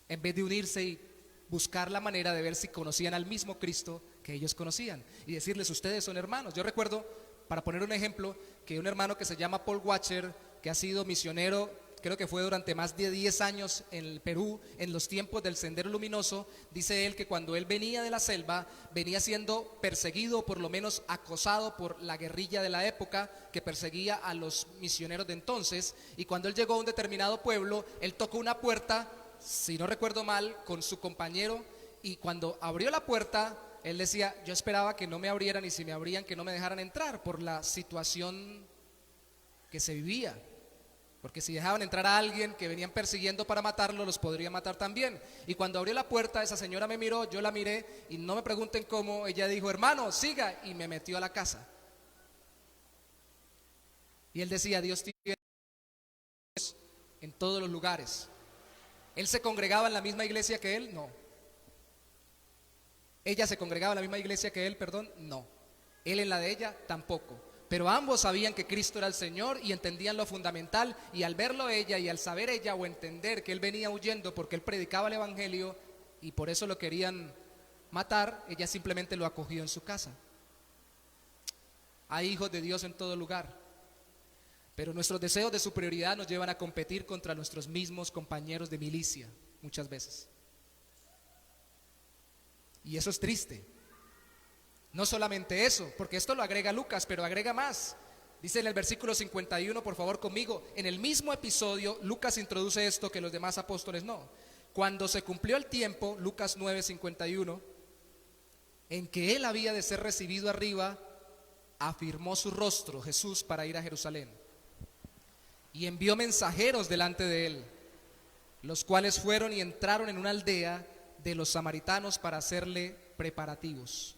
en vez de unirse y buscar la manera de ver si conocían al mismo Cristo que ellos conocían y decirles: ustedes son hermanos. Yo recuerdo, para poner un ejemplo, que un hermano que se llama Paul Watcher, que ha sido misionero, creo que fue durante más de 10 años en el Perú, en los tiempos del Sendero Luminoso, dice él que cuando él venía de la selva, venía siendo perseguido, por lo menos acosado por la guerrilla de la época que perseguía a los misioneros de entonces, y cuando él llegó a un determinado pueblo, él tocó una puerta, si no recuerdo mal, con su compañero, y cuando abrió la puerta, él decía: yo esperaba que no me abrieran, y si me abrían, que no me dejaran entrar por la situación que se vivía. Porque si dejaban entrar a alguien que venían persiguiendo para matarlo, los podría matar también. Y cuando abrió la puerta, esa señora me miró, yo la miré, y no me pregunten cómo, ella dijo: hermano, siga, y me metió a la casa. Y él decía: Dios tiene en todos los lugares. ¿Él se congregaba en la misma iglesia que él? No. ¿Ella se congregaba en la misma iglesia que él? Perdón, no. Él en la de ella tampoco. Pero ambos sabían que Cristo era el Señor y entendían lo fundamental, y al verlo ella y al saber ella o entender que él venía huyendo porque él predicaba el evangelio y por eso lo querían matar, ella simplemente lo acogió en su casa. Hay hijos de Dios en todo lugar, pero nuestros deseos de superioridad nos llevan a competir contra nuestros mismos compañeros de milicia muchas veces. Y eso es triste. No solamente eso, porque esto lo agrega Lucas, pero agrega más. Dice en el versículo 51, por favor conmigo, en el mismo episodio Lucas introduce esto que los demás apóstoles no. Cuando se cumplió el tiempo, Lucas 9:51, en que él había de ser recibido arriba, afirmó su rostro Jesús para ir a Jerusalén y envió mensajeros delante de él, los cuales fueron y entraron en una aldea de los samaritanos para hacerle preparativos.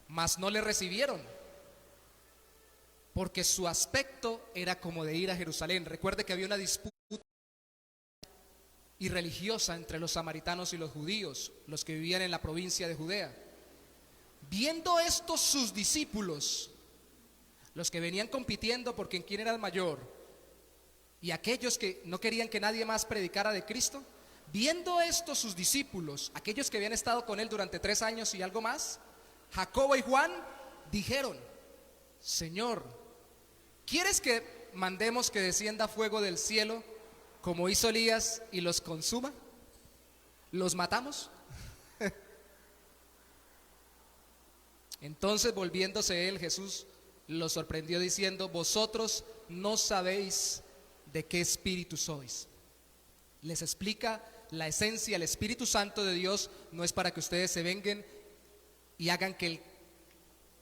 Mas no le recibieron, porque su aspecto era como de ir a Jerusalén. Recuerde que había una disputa irreligiosa entre los samaritanos y los judíos, los que vivían en la provincia de Judea. Viendo esto sus discípulos, los que venían compitiendo por quién era el mayor, y aquellos que no querían que nadie más predicara de Cristo, viendo esto sus discípulos, aquellos que habían estado con él durante 3 años y algo más, Jacobo y Juan dijeron: Señor, ¿quieres que mandemos que descienda fuego del cielo como hizo Elías y los consuma? ¿Los matamos? Entonces, volviéndose él, Jesús los sorprendió diciendo: vosotros no sabéis de qué espíritu sois. Les explica la esencia. El Espíritu Santo de Dios no es para que ustedes se vengan y hagan que el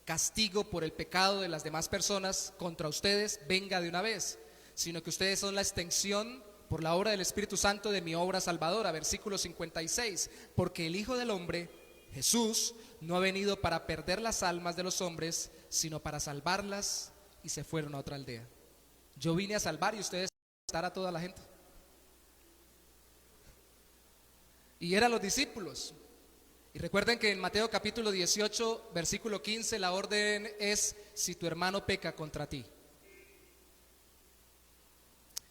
castigo por el pecado de las demás personas contra ustedes venga de una vez, sino que ustedes son la extensión por la obra del Espíritu Santo de mi obra salvadora. Versículo 56, porque el Hijo del Hombre, Jesús, no ha venido para perder las almas de los hombres, sino para salvarlas. Y se fueron a otra aldea. Yo vine a salvar y ustedes a matar a toda la gente. Y eran los discípulos. Y recuerden que en Mateo capítulo 18, versículo 15, la orden es: si tu hermano peca contra ti.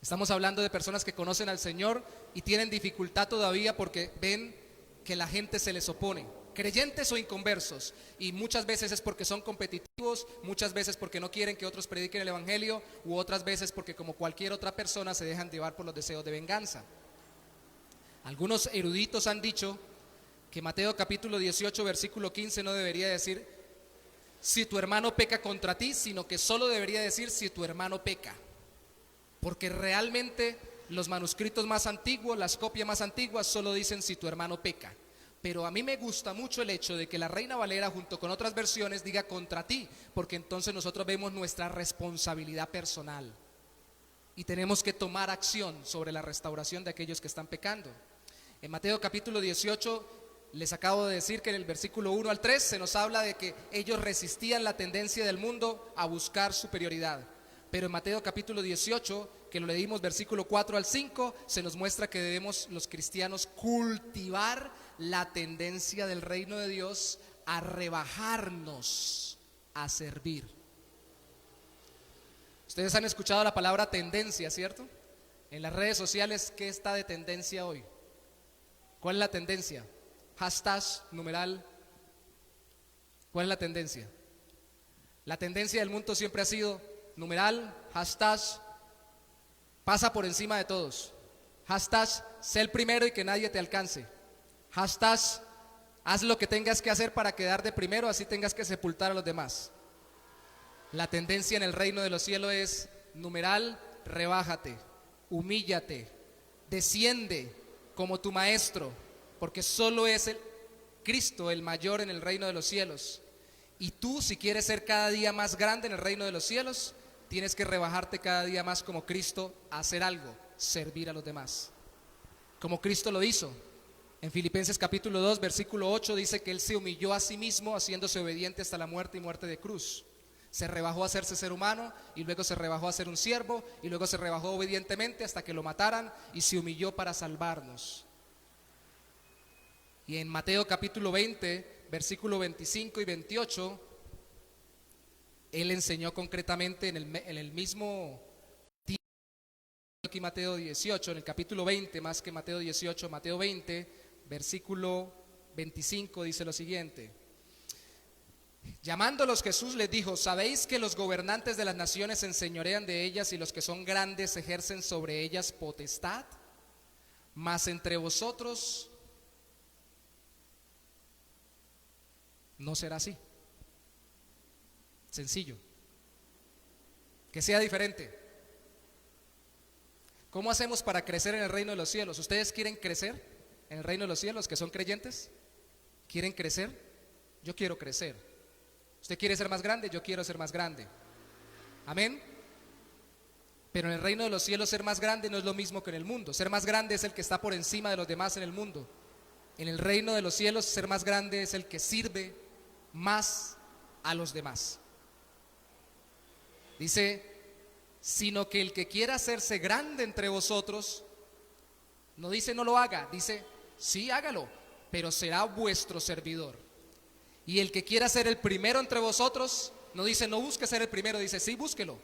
Estamos hablando de personas que conocen al Señor y tienen dificultad todavía porque ven que la gente se les opone, creyentes o inconversos, y muchas veces es porque son competitivos, muchas veces porque no quieren que otros prediquen el evangelio, u otras veces porque, como cualquier otra persona, se dejan llevar por los deseos de venganza. Algunos eruditos han dicho que Mateo capítulo 18 versículo 15 no debería decir si tu hermano peca contra ti, sino que solo debería decir si tu hermano peca, porque realmente los manuscritos más antiguos, las copias más antiguas, solo dicen si tu hermano peca. Pero a mí me gusta mucho el hecho de que la Reina Valera junto con otras versiones diga contra ti, porque entonces nosotros vemos nuestra responsabilidad personal y tenemos que tomar acción sobre la restauración de aquellos que están pecando. En Mateo capítulo 18 les acabo de decir que en el versículo 1 al 3 se nos habla de que ellos resistían la tendencia del mundo a buscar superioridad. Pero en Mateo capítulo 18, que lo leímos versículo 4 al 5, se nos muestra que debemos los cristianos cultivar la tendencia del reino de Dios a rebajarnos a servir. Ustedes han escuchado la palabra tendencia, ¿cierto? En las redes sociales, ¿qué está de tendencia hoy? ¿Cuál es la tendencia? Hashtag, numeral. ¿Cuál es la tendencia? La tendencia del mundo siempre ha sido numeral, hashtag, pasa por encima de todos. Hashtag, sé el primero y que nadie te alcance. Hashtag, haz lo que tengas que hacer para quedar de primero, así tengas que sepultar a los demás. La tendencia en el reino de los cielos es numeral, rebájate, humíllate, desciende como tu maestro, porque solo es el Cristo el mayor en el reino de los cielos. Y tú, si quieres ser cada día más grande en el reino de los cielos, tienes que rebajarte cada día más como Cristo a hacer algo, servir a los demás, como Cristo lo hizo. En Filipenses capítulo 2 versículo 8 dice que Él se humilló a sí mismo, haciéndose obediente hasta la muerte y muerte de cruz. Se rebajó a hacerse ser humano, y luego se rebajó a ser un siervo, y luego se rebajó obedientemente hasta que lo mataran, y se humilló para salvarnos. Y en Mateo capítulo 20, versículo 25 y 28, Él enseñó concretamente en el mismo tiempo que Mateo 18, en el capítulo 20, más que Mateo 18, Mateo 20, versículo 25 dice lo siguiente: llamándolos Jesús les dijo: ¿sabéis que los gobernantes de las naciones se enseñorean de ellas y los que son grandes ejercen sobre ellas potestad? Mas entre vosotros no será así. Sencillo. Que sea diferente. ¿Cómo hacemos para crecer en el reino de los cielos? ¿Ustedes quieren crecer en el reino de los cielos, que son creyentes? ¿Quieren crecer? Yo quiero crecer. ¿Usted quiere ser más grande? Yo quiero ser más grande. Amén. Pero en el reino de los cielos ser más grande no es lo mismo que en el mundo. Ser más grande es el que está por encima de los demás en el mundo. En el reino de los cielos ser más grande es el que sirve más a los demás. Dice: sino que el que quiera hacerse grande entre vosotros, no dice no lo haga, dice sí, hágalo, pero será vuestro servidor. Y el que quiera ser el primero entre vosotros, no dice no busque ser el primero, dice sí, búsquelo.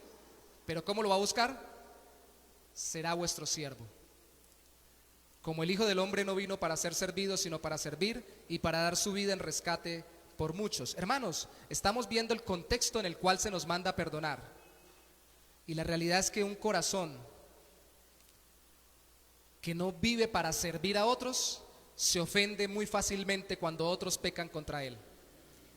Pero ¿cómo lo va a buscar? Será vuestro siervo. Como el Hijo del Hombre no vino para ser servido, sino para servir y para dar su vida en rescate por muchos. Hermanos, estamos viendo el contexto en el cual se nos manda a perdonar. Y la realidad es que un corazón que no vive para servir a otros se ofende muy fácilmente cuando otros pecan contra él.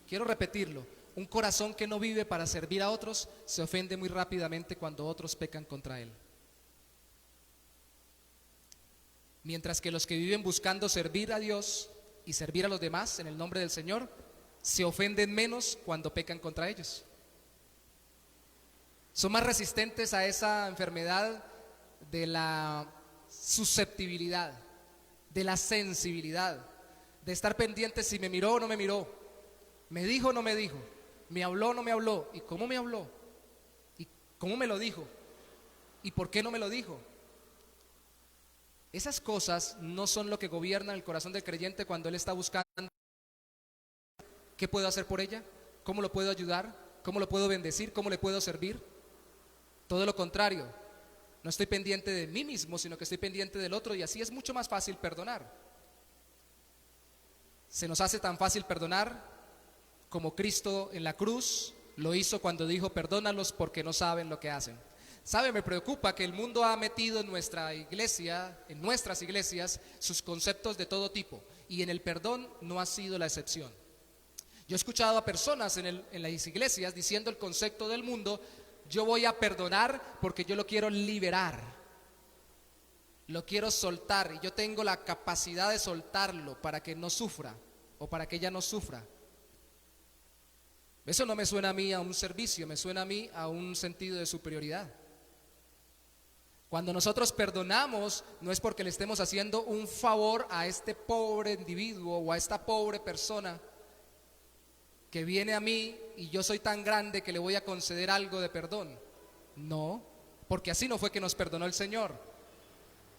Quiero repetirlo: un corazón que no vive para servir a otros se ofende muy rápidamente cuando otros pecan contra él. Mientras que los que viven buscando servir a Dios y servir a los demás en el nombre del Señor se ofenden menos cuando pecan contra ellos. Son más resistentes a esa enfermedad de la susceptibilidad, de la sensibilidad, de estar pendientes si me miró o no me miró, me dijo o no me dijo, me habló o no me habló, y cómo me habló, y cómo me lo dijo, y por qué no me lo dijo. Esas cosas no son lo que gobierna el corazón del creyente cuando él está buscando qué puedo hacer por ella, cómo lo puedo ayudar, cómo lo puedo bendecir, cómo le puedo servir. Todo lo contrario, no estoy pendiente de mí mismo, sino que estoy pendiente del otro, y así es mucho más fácil perdonar. Se nos hace tan fácil perdonar como Cristo en la cruz lo hizo cuando dijo: perdónalos porque no saben lo que hacen. ¿Sabe? Me preocupa que el mundo ha metido en nuestra iglesia, en nuestras iglesias, sus conceptos de todo tipo, y en el perdón no ha sido la excepción. Yo he escuchado a personas en las iglesias diciendo el concepto del mundo: yo voy a perdonar porque yo lo quiero liberar, lo quiero soltar, y yo tengo la capacidad de soltarlo para que no sufra o para que ella no sufra. Eso no me suena a mí a un servicio, me suena a mí a un sentido de superioridad. Cuando nosotros perdonamos, no es porque le estemos haciendo un favor a este pobre individuo o a esta pobre persona que viene a mí y yo soy tan grande que le voy a conceder algo de perdón. No, porque así no fue que nos perdonó el Señor.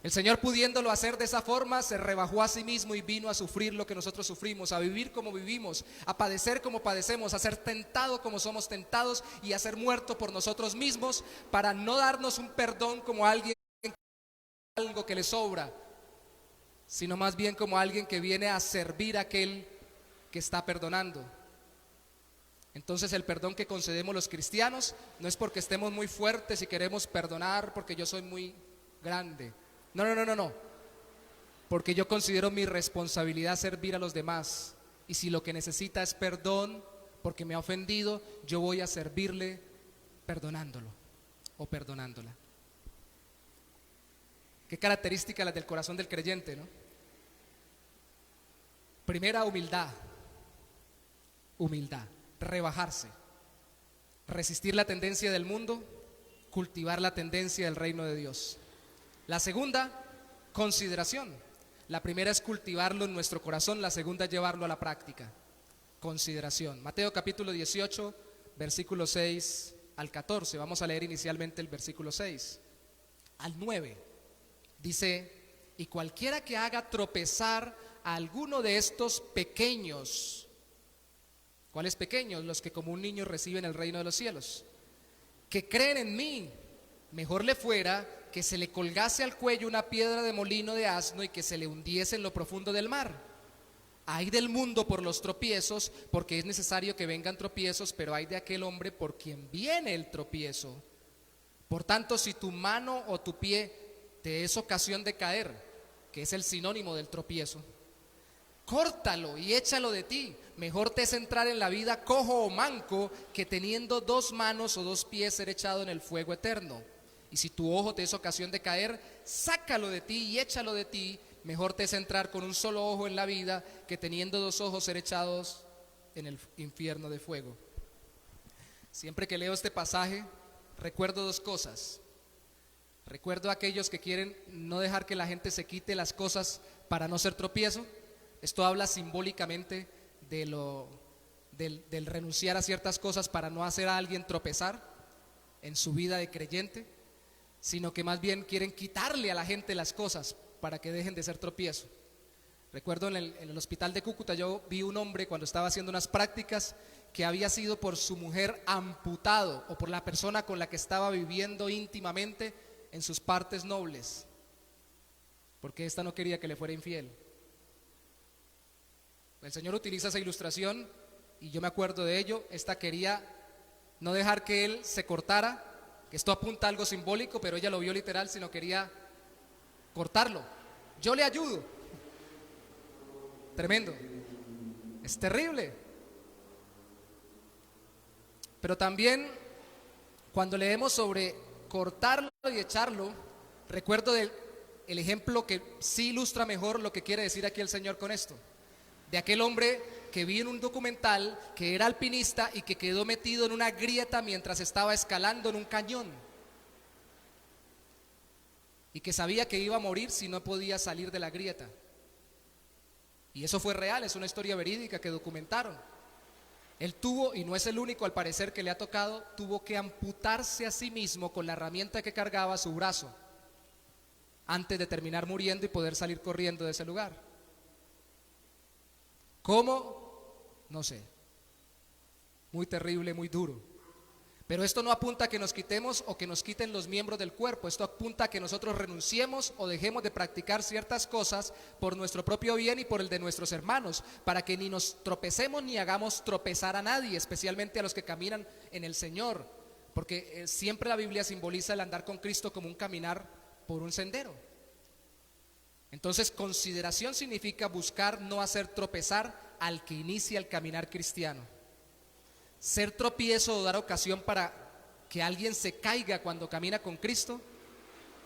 El Señor, pudiéndolo hacer de esa forma, se rebajó a sí mismo y vino a sufrir lo que nosotros sufrimos, a vivir como vivimos, a padecer como padecemos, a ser tentado como somos tentados y a ser muerto por nosotros mismos, para no darnos un perdón como alguien algo que le sobra, sino más bien como alguien que viene a servir a aquel que está perdonando. Entonces el perdón que concedemos los cristianos no es porque estemos muy fuertes y queremos perdonar porque yo soy muy grande. No. Porque yo considero mi responsabilidad servir a los demás. Y si lo que necesita es perdón porque me ha ofendido, yo voy a servirle perdonándolo o perdonándola. Qué característica la del corazón del creyente, ¿no? Primera, humildad. Humildad, rebajarse, resistir la tendencia del mundo, cultivar la tendencia del reino de Dios. La segunda, consideración. La primera es cultivarlo en nuestro corazón, la segunda es llevarlo a la práctica. Consideración. Mateo capítulo 18, versículo 6 al 14. Vamos a leer inicialmente el versículo 6 al 9. Dice: y cualquiera que haga tropezar a alguno de estos pequeños. ¿Cuáles pequeños? Los que como un niño reciben el reino de los cielos. Que creen en mí, mejor le fuera que se le colgase al cuello una piedra de molino de asno y que se le hundiese en lo profundo del mar. Ay del mundo por los tropiezos, porque es necesario que vengan tropiezos, pero ay de aquel hombre por quien viene el tropiezo. Por tanto, si tu mano o tu pie te es ocasión de caer, que es el sinónimo del tropiezo, córtalo y échalo de ti. Mejor te es entrar en la vida cojo o manco que teniendo 2 manos o 2 pies ser echado en el fuego eterno. Y si tu ojo te es ocasión de caer, sácalo de ti y échalo de ti. Mejor te es entrar con un solo ojo en la vida que teniendo 2 ojos ser echados en el infierno de fuego. Siempre que leo este pasaje, recuerdo 2 cosas. Recuerdo a aquellos que quieren no dejar que la gente se quite las cosas para no ser tropiezo. Esto habla simbólicamente del renunciar a ciertas cosas para no hacer a alguien tropezar en su vida de creyente, sino que más bien quieren quitarle a la gente las cosas para que dejen de ser tropiezo. Recuerdo en el hospital de Cúcuta, yo vi un hombre cuando estaba haciendo unas prácticas que había sido por su mujer amputado o por la persona con la que estaba viviendo íntimamente en sus partes nobles, porque ésta no quería que le fuera infiel. El Señor utiliza esa ilustración y yo me acuerdo de ello. Esta quería no dejar que él se cortara, que esto apunta a algo simbólico, pero ella lo vio literal, sino quería cortarlo. Yo le ayudo. Tremendo. Es terrible. Pero también cuando leemos sobre cortarlo y echarlo, recuerdo el ejemplo que sí ilustra mejor lo que quiere decir aquí el Señor con esto. De aquel hombre que vi en un documental que era alpinista y que quedó metido en una grieta mientras estaba escalando en un cañón y que sabía que iba a morir si no podía salir de la grieta. Y eso fue real, es una historia verídica que documentaron. Él tuvo, y no es el único al parecer que le ha tocado, tuvo que amputarse a sí mismo con la herramienta que cargaba su brazo antes de terminar muriendo y poder salir corriendo de ese lugar. ¿Cómo? No sé. Muy terrible, muy duro. Pero esto no apunta a que nos quitemos o que nos quiten los miembros del cuerpo. Esto apunta a que nosotros renunciemos o dejemos de practicar ciertas cosas por nuestro propio bien y por el de nuestros hermanos, para que ni nos tropecemos ni hagamos tropezar a nadie, especialmente a los que caminan en el Señor, porque siempre la Biblia simboliza el andar con Cristo como un caminar por un sendero. Entonces, consideración significa buscar no hacer tropezar al que inicia el caminar cristiano. Ser tropiezo o dar ocasión para que alguien se caiga cuando camina con Cristo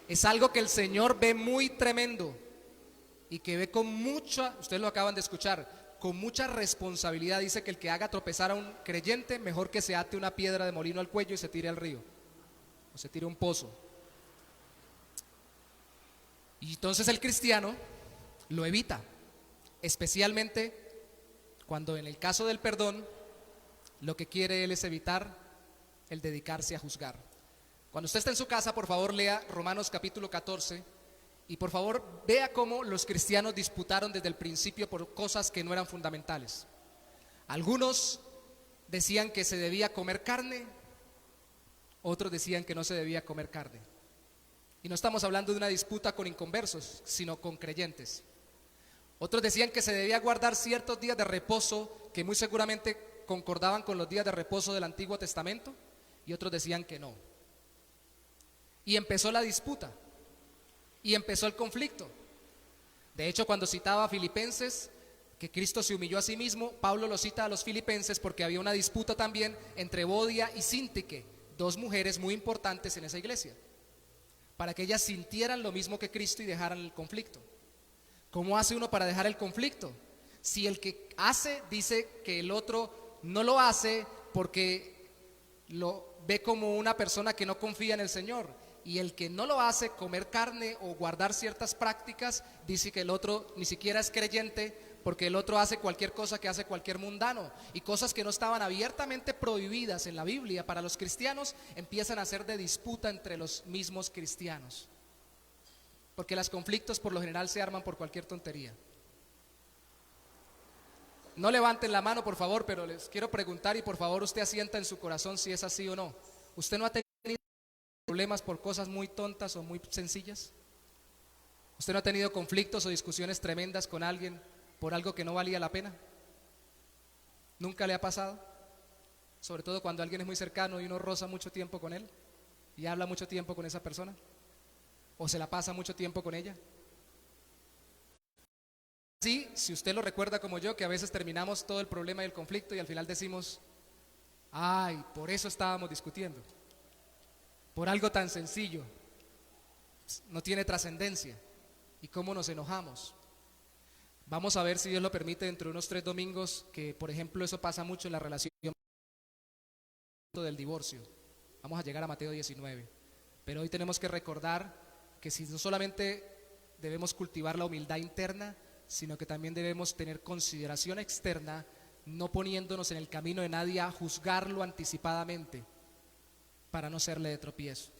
es algo que el Señor ve muy tremendo y que ve con mucha, ustedes lo acaban de escuchar, con mucha responsabilidad. Dice que el que haga tropezar a un creyente, mejor que se ate una piedra de molino al cuello y se tire al río o se tire a un pozo. Y entonces el cristiano lo evita, especialmente cuando en el caso del perdón lo que quiere él es evitar el dedicarse a juzgar. Cuando usted está en su casa, por favor lea Romanos capítulo 14 y por favor vea cómo los cristianos disputaron desde el principio por cosas que no eran fundamentales. Algunos decían que se debía comer carne, otros decían que no se debía comer carne. Y no estamos hablando de una disputa con inconversos, sino con creyentes. Otros decían que se debía guardar ciertos días de reposo que muy seguramente concordaban con los días de reposo del Antiguo Testamento, y otros decían que no. Y empezó la disputa, y empezó el conflicto. De hecho, cuando citaba a Filipenses, que Cristo se humilló a sí mismo, Pablo lo cita a los filipenses porque había una disputa también entre Bodia y Síntique, 2 mujeres muy importantes en esa iglesia, para que ellas sintieran lo mismo que Cristo y dejaran el conflicto. ¿Cómo hace uno para dejar el conflicto? Si el que hace dice que el otro no lo hace porque lo ve como una persona que no confía en el Señor, y el que no lo hace, comer carne o guardar ciertas prácticas, dice que el otro ni siquiera es creyente porque el otro hace cualquier cosa que hace cualquier mundano, y cosas que no estaban abiertamente prohibidas en la Biblia para los cristianos empiezan a ser de disputa entre los mismos cristianos, porque los conflictos por lo general se arman por cualquier tontería. No levanten la mano, por favor, pero les quiero preguntar y por favor usted asienta en su corazón si es así o no. ¿Usted no ha tenido problemas por cosas muy tontas o muy sencillas? ¿Usted no ha tenido conflictos o discusiones tremendas con alguien por algo que no valía la pena? ¿Nunca le ha pasado? Sobre todo cuando alguien es muy cercano y uno roza mucho tiempo con él y habla mucho tiempo con esa persona, o se la pasa mucho tiempo con ella. Sí, si usted lo recuerda como yo, que a veces terminamos todo el problema y el conflicto y al final decimos, ay, por eso estábamos discutiendo, por algo tan sencillo, no tiene trascendencia. ¿Y cómo nos enojamos? Vamos a ver, si Dios lo permite, dentro de unos 3 domingos, que por ejemplo eso pasa mucho en la relación del divorcio. Vamos a llegar a Mateo 19, pero hoy tenemos que recordar que si no solamente debemos cultivar la humildad interna, sino que también debemos tener consideración externa, no poniéndonos en el camino de nadie a juzgarlo anticipadamente para no serle de tropiezo.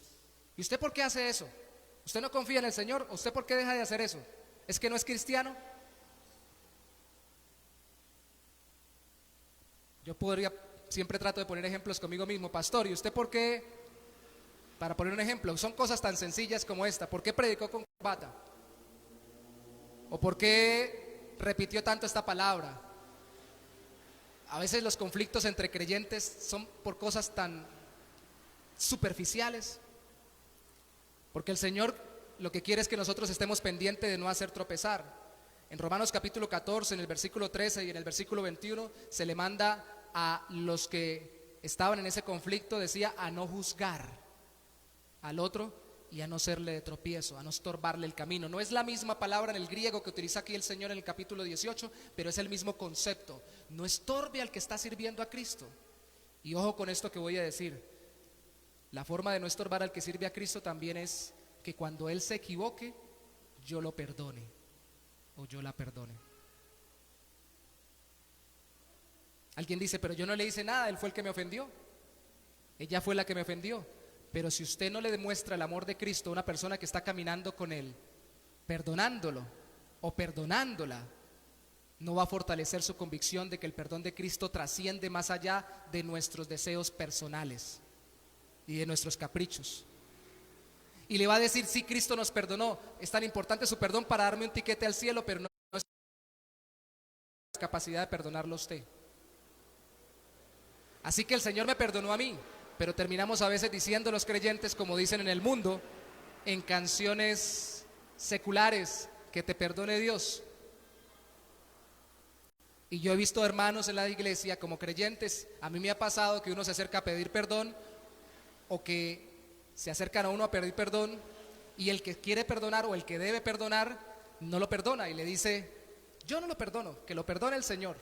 ¿Y usted por qué hace eso? ¿Usted no confía en el Señor? ¿Usted por qué deja de hacer eso? ¿Es que no es cristiano? Yo siempre trato de poner ejemplos conmigo mismo. Pastor, ¿y usted por qué? Para poner un ejemplo, son cosas tan sencillas como esta. ¿Por qué predicó con corbata? ¿O por qué repitió tanto esta palabra? A veces los conflictos entre creyentes son por cosas tan superficiales. Porque el Señor lo que quiere es que nosotros estemos pendientes de no hacer tropezar. En Romanos capítulo 14, en el versículo 13 y en el versículo 21, se le manda a los que estaban en ese conflicto, decía, a no juzgar al otro y a no serle de tropiezo, a no estorbarle el camino. No es la misma palabra en el griego que utiliza aquí el Señor en el capítulo 18, pero es el mismo concepto. No estorbe al que está sirviendo a Cristo. Y ojo con esto que voy a decir. La forma de no estorbar al que sirve a Cristo también es que cuando Él se equivoque, yo lo perdone o yo la perdone. Alguien dice, pero yo no le hice nada, él fue el que me ofendió, ella fue la que me ofendió. Pero si usted no le demuestra el amor de Cristo a una persona que está caminando con Él, perdonándolo o perdonándola, no va a fortalecer su convicción de que el perdón de Cristo trasciende más allá de nuestros deseos personales y de nuestros caprichos. Y le va a decir, sí, Cristo nos perdonó, es tan importante su perdón para darme un tiquete al cielo, pero no es capacidad de perdonarlo a usted. Así que el Señor me perdonó a mí, pero terminamos a veces diciendo los creyentes, como dicen en el mundo, en canciones seculares, que te perdone Dios. Y yo he visto hermanos en la iglesia como creyentes, a mí me ha pasado que uno se acerca a pedir perdón o que se acercan a uno a pedir perdón y el que quiere perdonar o el que debe perdonar no lo perdona y le dice, yo no lo perdono, que lo perdone el Señor,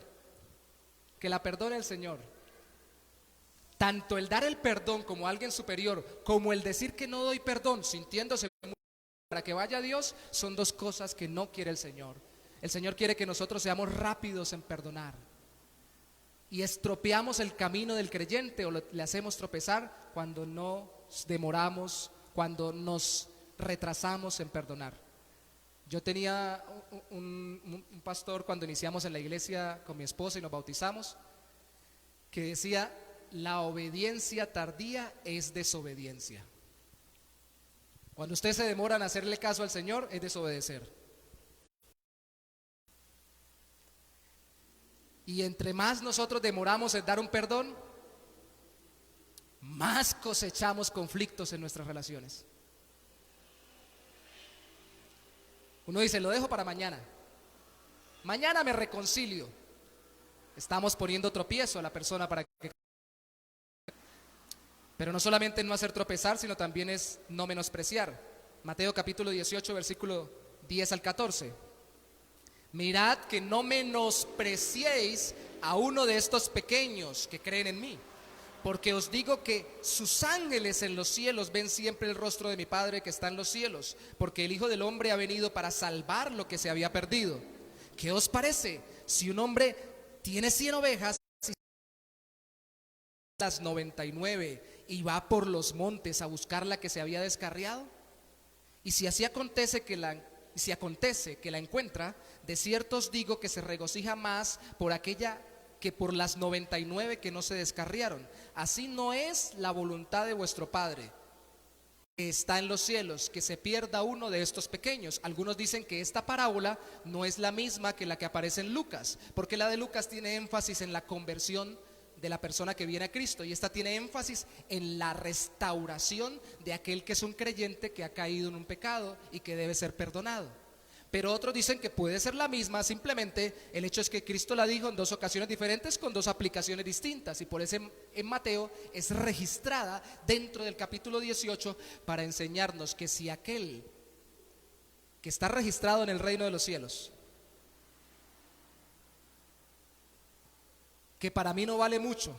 que la perdone el Señor. Tanto el dar el perdón como a alguien superior, como el decir que no doy perdón sintiéndose para que vaya a Dios, son dos cosas que no quiere el Señor. El Señor quiere que nosotros seamos rápidos en perdonar. Y estropeamos el camino del creyente o le hacemos tropezar cuando nos demoramos, cuando nos retrasamos en perdonar. Yo tenía un pastor cuando iniciamos en la iglesia con mi esposa y nos bautizamos, que decía, la obediencia tardía es desobediencia. Cuando usted se demora en hacerle caso al Señor, es desobedecer. Y entre más nosotros demoramos en dar un perdón, más cosechamos conflictos en nuestras relaciones. Uno dice, lo dejo para mañana. Mañana me reconcilio. Estamos poniendo tropiezo a la persona para que... Pero no solamente no hacer tropezar, sino también es no menospreciar. Mateo capítulo 18, versículo 10 al 14. Mirad que no menospreciéis a uno de estos pequeños que creen en mí, porque os digo que sus ángeles en los cielos ven siempre el rostro de mi Padre que está en los cielos, porque el Hijo del Hombre ha venido para salvar lo que se había perdido. ¿Qué os parece? Si un hombre tiene 100 ovejas y las 99 y va por los montes a buscar la que se había descarriado, y si así acontece que la y si acontece que la encuentra, de cierto os digo que se regocija más por aquella que por las 99 que no se descarriaron. Así no es la voluntad de vuestro Padre que está en los cielos, que se pierda uno de estos pequeños. Algunos dicen que esta parábola no es la misma que la que aparece en Lucas, porque la de Lucas tiene énfasis en la conversión de la persona que viene a Cristo, y esta tiene énfasis en la restauración de aquel que es un creyente que ha caído en un pecado y que debe ser perdonado. Pero otros dicen que puede ser la misma, simplemente el hecho es que Cristo la dijo en dos ocasiones diferentes con dos aplicaciones distintas, y por eso en Mateo es registrada dentro del capítulo 18 para enseñarnos que si aquel que está registrado en el reino de los cielos, que para mí no vale mucho,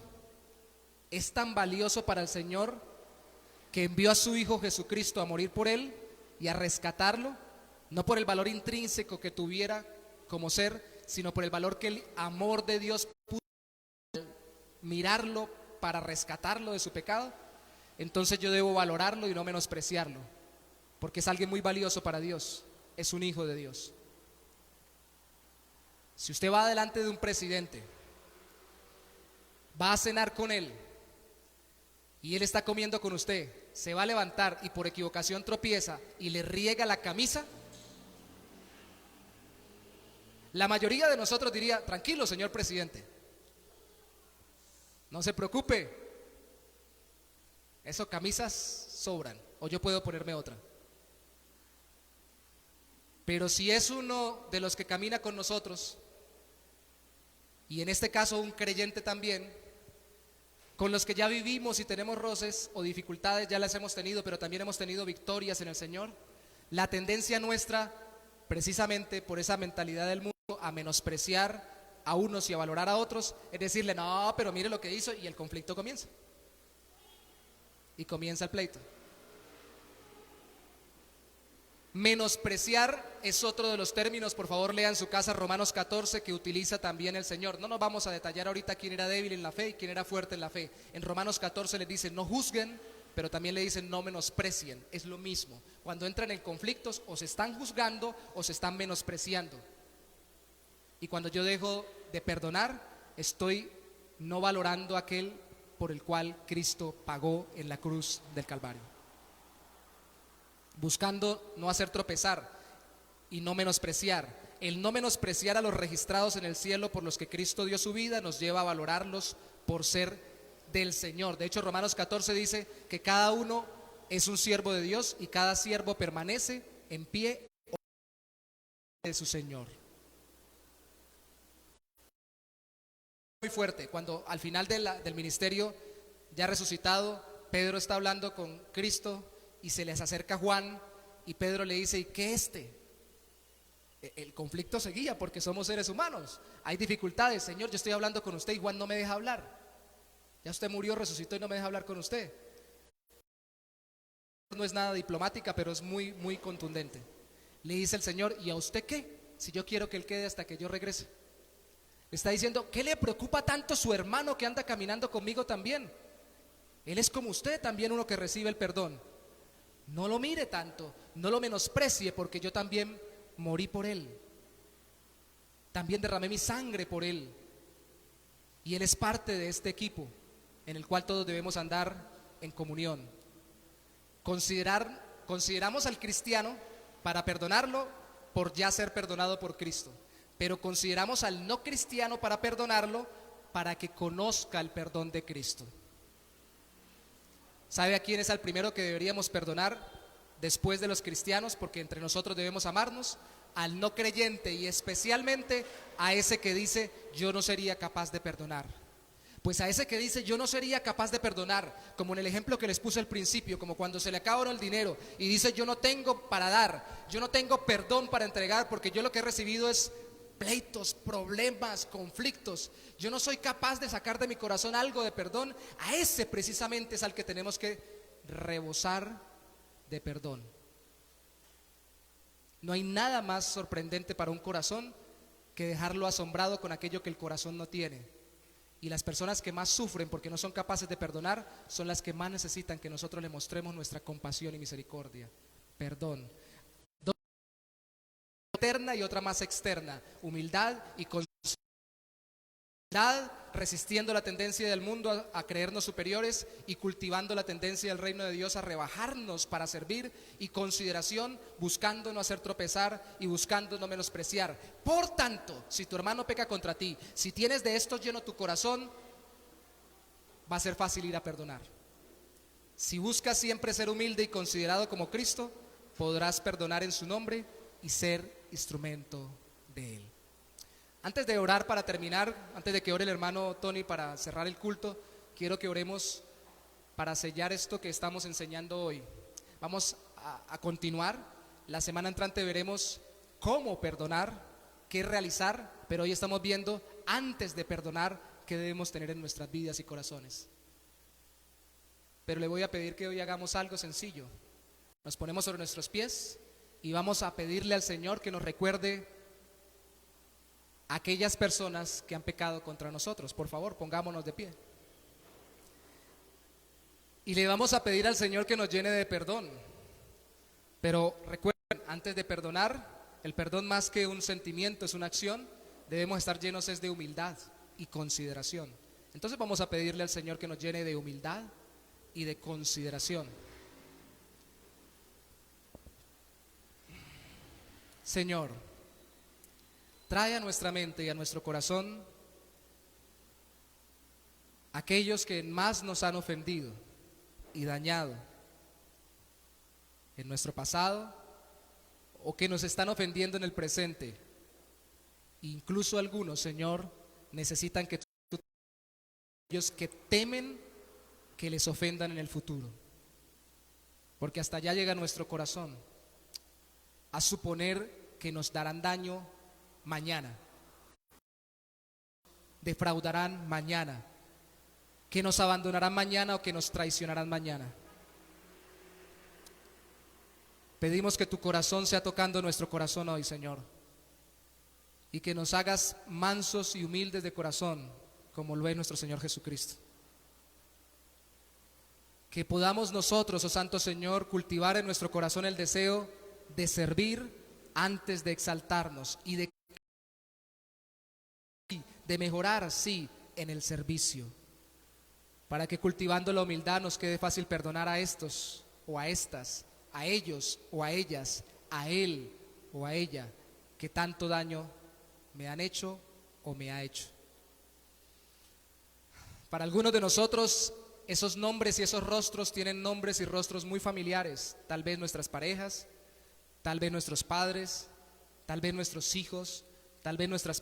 es tan valioso para el Señor que envió a su Hijo Jesucristo a morir por él y a rescatarlo, no por el valor intrínseco que tuviera como ser, sino por el valor que el amor de Dios pudo mirarlo para rescatarlo de su pecado. Entonces yo debo valorarlo y no menospreciarlo, porque es alguien muy valioso para Dios, es un hijo de Dios. Si usted va delante de un presidente, va a cenar con él y él está comiendo con usted, se va a levantar y por equivocación tropieza y le riega la camisa, la mayoría de nosotros diría: tranquilo, señor presidente, no se preocupe, esas camisas sobran, o yo puedo ponerme otra. Pero si es uno de los que camina con nosotros, y en este caso un creyente también, con los que ya vivimos y tenemos roces o dificultades, ya las hemos tenido, pero también hemos tenido victorias en el Señor, la tendencia nuestra, precisamente por esa mentalidad del mundo, a menospreciar a unos y a valorar a otros, es decirle: no, pero mire lo que hizo, y el conflicto comienza. Y comienza el pleito. Menospreciar es otro de los términos, por favor lea en su casa Romanos 14, que utiliza también el Señor. No nos vamos a detallar ahorita quién era débil en la fe y quién era fuerte en la fe. En Romanos 14 les dice: no juzguen, pero también le dicen: no menosprecien. Es lo mismo. Cuando entran en conflictos, o se están juzgando o se están menospreciando. Y cuando yo dejo de perdonar, estoy no valorando aquel por el cual Cristo pagó en la cruz del Calvario, buscando no hacer tropezar y no menospreciar. El no menospreciar a los registrados en el cielo por los que Cristo dio su vida nos lleva a valorarlos por ser del Señor. De hecho, Romanos 14 dice que cada uno es un siervo de Dios y cada siervo permanece en pie de su Señor. Muy fuerte, cuando al final del ministerio ya resucitado, Pedro está hablando con Cristo y se les acerca Juan y Pedro le dice: ¿y qué El conflicto seguía porque somos seres humanos, hay dificultades. Señor, yo estoy hablando con usted y Juan no me deja hablar. Ya usted murió, resucitó y no me deja hablar con usted. No es nada diplomática, pero es muy, muy contundente. Le dice el Señor: ¿y a usted qué? Si yo quiero que él quede hasta que yo regrese. Le está diciendo: ¿qué le preocupa tanto su hermano que anda caminando conmigo también? Él es como usted, también uno que recibe el perdón. No lo mire tanto, no lo menosprecie, porque yo también morí por él. También derramé mi sangre por él. Y él es parte de este equipo en el cual todos debemos andar en comunión. Consideramos al cristiano para perdonarlo por ya ser perdonado por Cristo, pero consideramos al no cristiano para perdonarlo para que conozca el perdón de Cristo. ¿Sabe a quién es el primero que deberíamos perdonar después de los cristianos? Porque entre nosotros debemos amarnos. Al no creyente, y especialmente a ese que dice: yo no sería capaz de perdonar. Pues a ese que dice: yo no sería capaz de perdonar, como en el ejemplo que les puse al principio, como cuando se le acaba el dinero y dice: yo no tengo para dar, yo no tengo perdón para entregar, porque yo lo que he recibido es pleitos, problemas, conflictos, yo no soy capaz de sacar de mi corazón algo de perdón. A ese precisamente es al que tenemos que rebosar de perdón. No hay nada más sorprendente para un corazón que dejarlo asombrado con aquello que el corazón no tiene. Y las personas que más sufren porque no son capaces de perdonar son las que más necesitan que nosotros le mostremos nuestra compasión y misericordia. Perdón. interna y otra más externa. Humildad y consideración, resistiendo la tendencia del mundo a creernos superiores y cultivando la tendencia del reino de Dios a rebajarnos para servir, y consideración, buscando no hacer tropezar y buscando no menospreciar. Por tanto, si tu hermano peca contra ti, si tienes de esto lleno tu corazón, va a ser fácil ir a perdonar. Si buscas siempre ser humilde y considerado como Cristo, podrás perdonar en su nombre y ser instrumento de Él. Antes de orar para terminar, antes de que ore el hermano Tony para cerrar el culto, quiero que oremos para sellar esto que estamos enseñando hoy. Vamos a continuar. La semana entrante veremos cómo perdonar, qué realizar, pero hoy estamos viendo, antes de perdonar, qué debemos tener en nuestras vidas y corazones. Pero le voy a pedir que hoy hagamos algo sencillo. Nos ponemos sobre nuestros pies y vamos a pedirle al Señor que nos recuerde aquellas personas que han pecado contra nosotros. Por favor, pongámonos de pie. Y le vamos a pedir al Señor que nos llene de perdón. Pero recuerden, antes de perdonar, el perdón más que un sentimiento, es una acción. Debemos estar llenos de humildad y consideración. Entonces vamos a pedirle al Señor que nos llene de humildad y de consideración. Señor, trae a nuestra mente y a nuestro corazón aquellos que más nos han ofendido y dañado en nuestro pasado, o que nos están ofendiendo en el presente. Incluso algunos, Señor, necesitan que tú, ellos que temen que les ofendan en el futuro, porque hasta allá llega nuestro corazón a suponer que nos darán daño mañana, defraudarán mañana, que nos abandonarán mañana o que nos traicionarán mañana. Pedimos que tu corazón sea tocando nuestro corazón hoy, Señor, y que nos hagas mansos y humildes de corazón, como lo es nuestro Señor Jesucristo. Que podamos nosotros, oh Santo Señor, cultivar en nuestro corazón el deseo de servir antes de exaltarnos y de mejorar, sí, en el servicio, para que cultivando la humildad nos quede fácil perdonar a estos o a estas, a ellos o a ellas, a él o a ella, que tanto daño me han hecho o me ha hecho. Para algunos de nosotros, esos nombres y esos rostros tienen nombres y rostros muy familiares. Tal vez nuestras parejas, tal vez nuestros padres, tal vez nuestros hijos, tal vez nuestros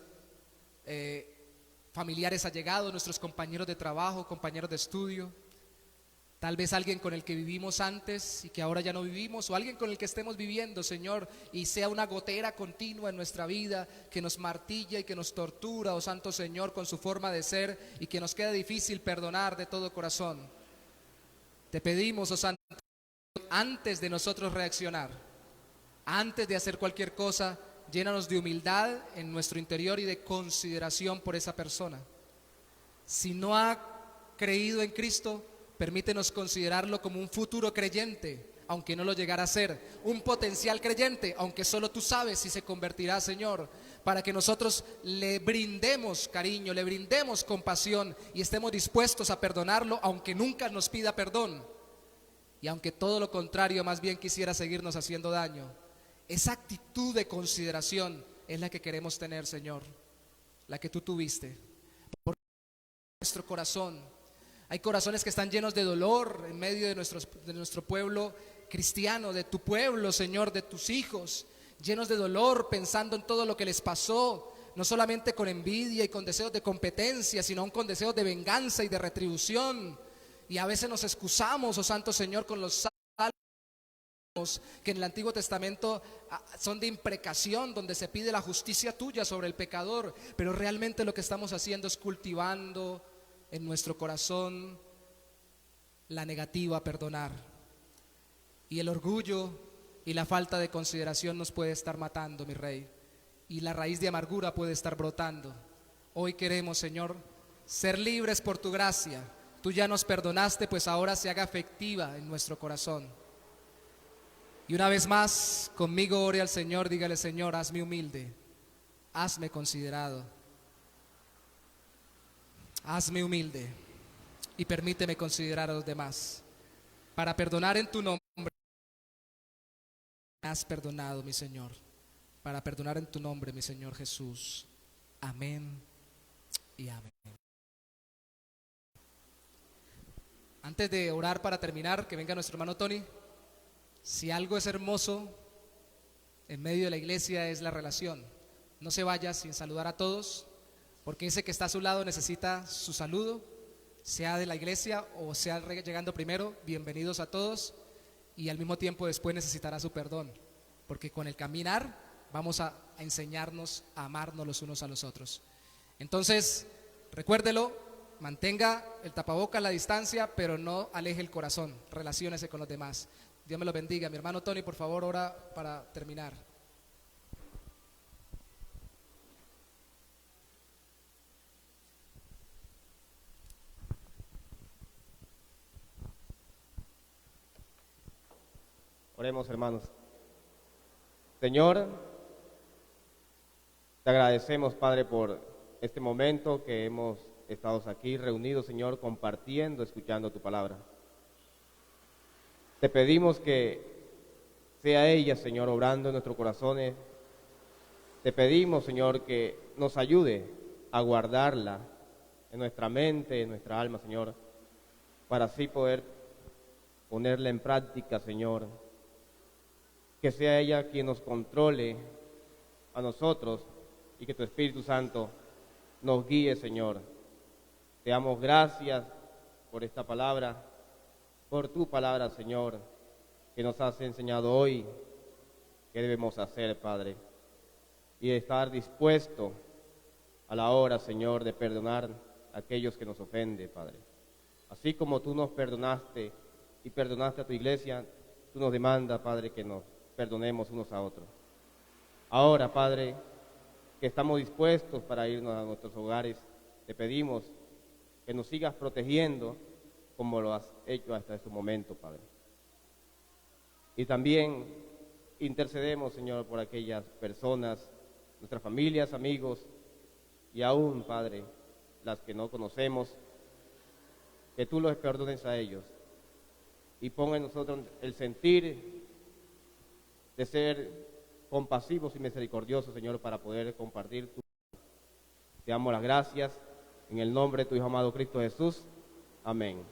familiares allegados, nuestros compañeros de trabajo, compañeros de estudio, tal vez alguien con el que vivimos antes y que ahora ya no vivimos, o alguien con el que estemos viviendo, Señor, y sea una gotera continua en nuestra vida que nos martilla y que nos tortura, oh Santo Señor, con su forma de ser, y que nos queda difícil perdonar de todo corazón. Te pedimos, oh Santo, antes de nosotros reaccionar, antes de hacer cualquier cosa, llénanos de humildad en nuestro interior y de consideración por esa persona. Si no ha creído en Cristo, permítenos considerarlo como un futuro creyente, aunque no lo llegara a ser, un potencial creyente, aunque solo tú sabes si se convertirá, Señor, para que nosotros le brindemos cariño, le brindemos compasión y estemos dispuestos a perdonarlo, aunque nunca nos pida perdón y aunque todo lo contrario, más bien quisiera seguirnos haciendo daño. Esa actitud de consideración es la que queremos tener, Señor, la que tú tuviste. Por nuestro corazón, hay corazones que están llenos de dolor en medio de nuestro pueblo cristiano, de tu pueblo, Señor, de tus hijos, llenos de dolor pensando en todo lo que les pasó, no solamente con envidia y con deseos de competencia, sino aún con deseos de venganza y de retribución. Y a veces nos excusamos, oh Santo Señor, con los que en el Antiguo Testamento son de imprecación, donde se pide la justicia tuya sobre el pecador, pero realmente lo que estamos haciendo es cultivando en nuestro corazón la negativa a perdonar, y el orgullo y la falta de consideración nos puede estar matando, mi Rey, y la raíz de amargura puede estar brotando. Hoy queremos, Señor, ser libres por tu gracia. Tú ya nos perdonaste, pues ahora se haga efectiva en nuestro corazón. Y una vez más, conmigo ore al Señor, dígale: Señor, hazme humilde, hazme considerado, hazme humilde y permíteme considerar a los demás, para perdonar en tu nombre. Me has perdonado, mi Señor, para perdonar en tu nombre, mi Señor Jesús. Amén y amén. Antes de orar para terminar, que venga nuestro hermano Tony. Si algo es hermoso en medio de la iglesia es la relación. No se vaya sin saludar a todos, porque ese que está a su lado necesita su saludo, sea de la iglesia o sea llegando primero. Bienvenidos a todos, y al mismo tiempo después necesitará su perdón, porque con el caminar vamos a enseñarnos a amarnos los unos a los otros. Entonces, recuérdelo, mantenga el tapaboca a la distancia, pero no aleje el corazón, relaciónese con los demás. Dios me lo bendiga. Mi hermano Tony, por favor, ora para terminar. Oremos, hermanos. Señor, te agradecemos, Padre, por este momento que hemos estado aquí reunidos, Señor, compartiendo, escuchando tu palabra. Te pedimos que sea ella, Señor, obrando en nuestros corazones. Te pedimos, Señor, que nos ayude a guardarla en nuestra mente, en nuestra alma, Señor, para así poder ponerla en práctica, Señor. Que sea ella quien nos controle a nosotros y que tu Espíritu Santo nos guíe, Señor. Te damos gracias por esta palabra, por tu palabra, Señor, que nos has enseñado hoy qué debemos hacer, Padre, y estar dispuesto a la hora, Señor, de perdonar a aquellos que nos ofenden, Padre. Así como tú nos perdonaste y perdonaste a tu iglesia, tú nos demandas, Padre, que nos perdonemos unos a otros. Ahora, Padre, que estamos dispuestos para irnos a nuestros hogares, te pedimos que nos sigas protegiendo como lo has hecho hasta este momento, Padre. Y también intercedemos, Señor, por aquellas personas, nuestras familias, amigos, y aún, Padre, las que no conocemos, que tú los perdones a ellos y ponga en nosotros el sentir de ser compasivos y misericordiosos, Señor, para poder compartir tu. Te damos las gracias en el nombre de tu Hijo amado Cristo Jesús. Amén.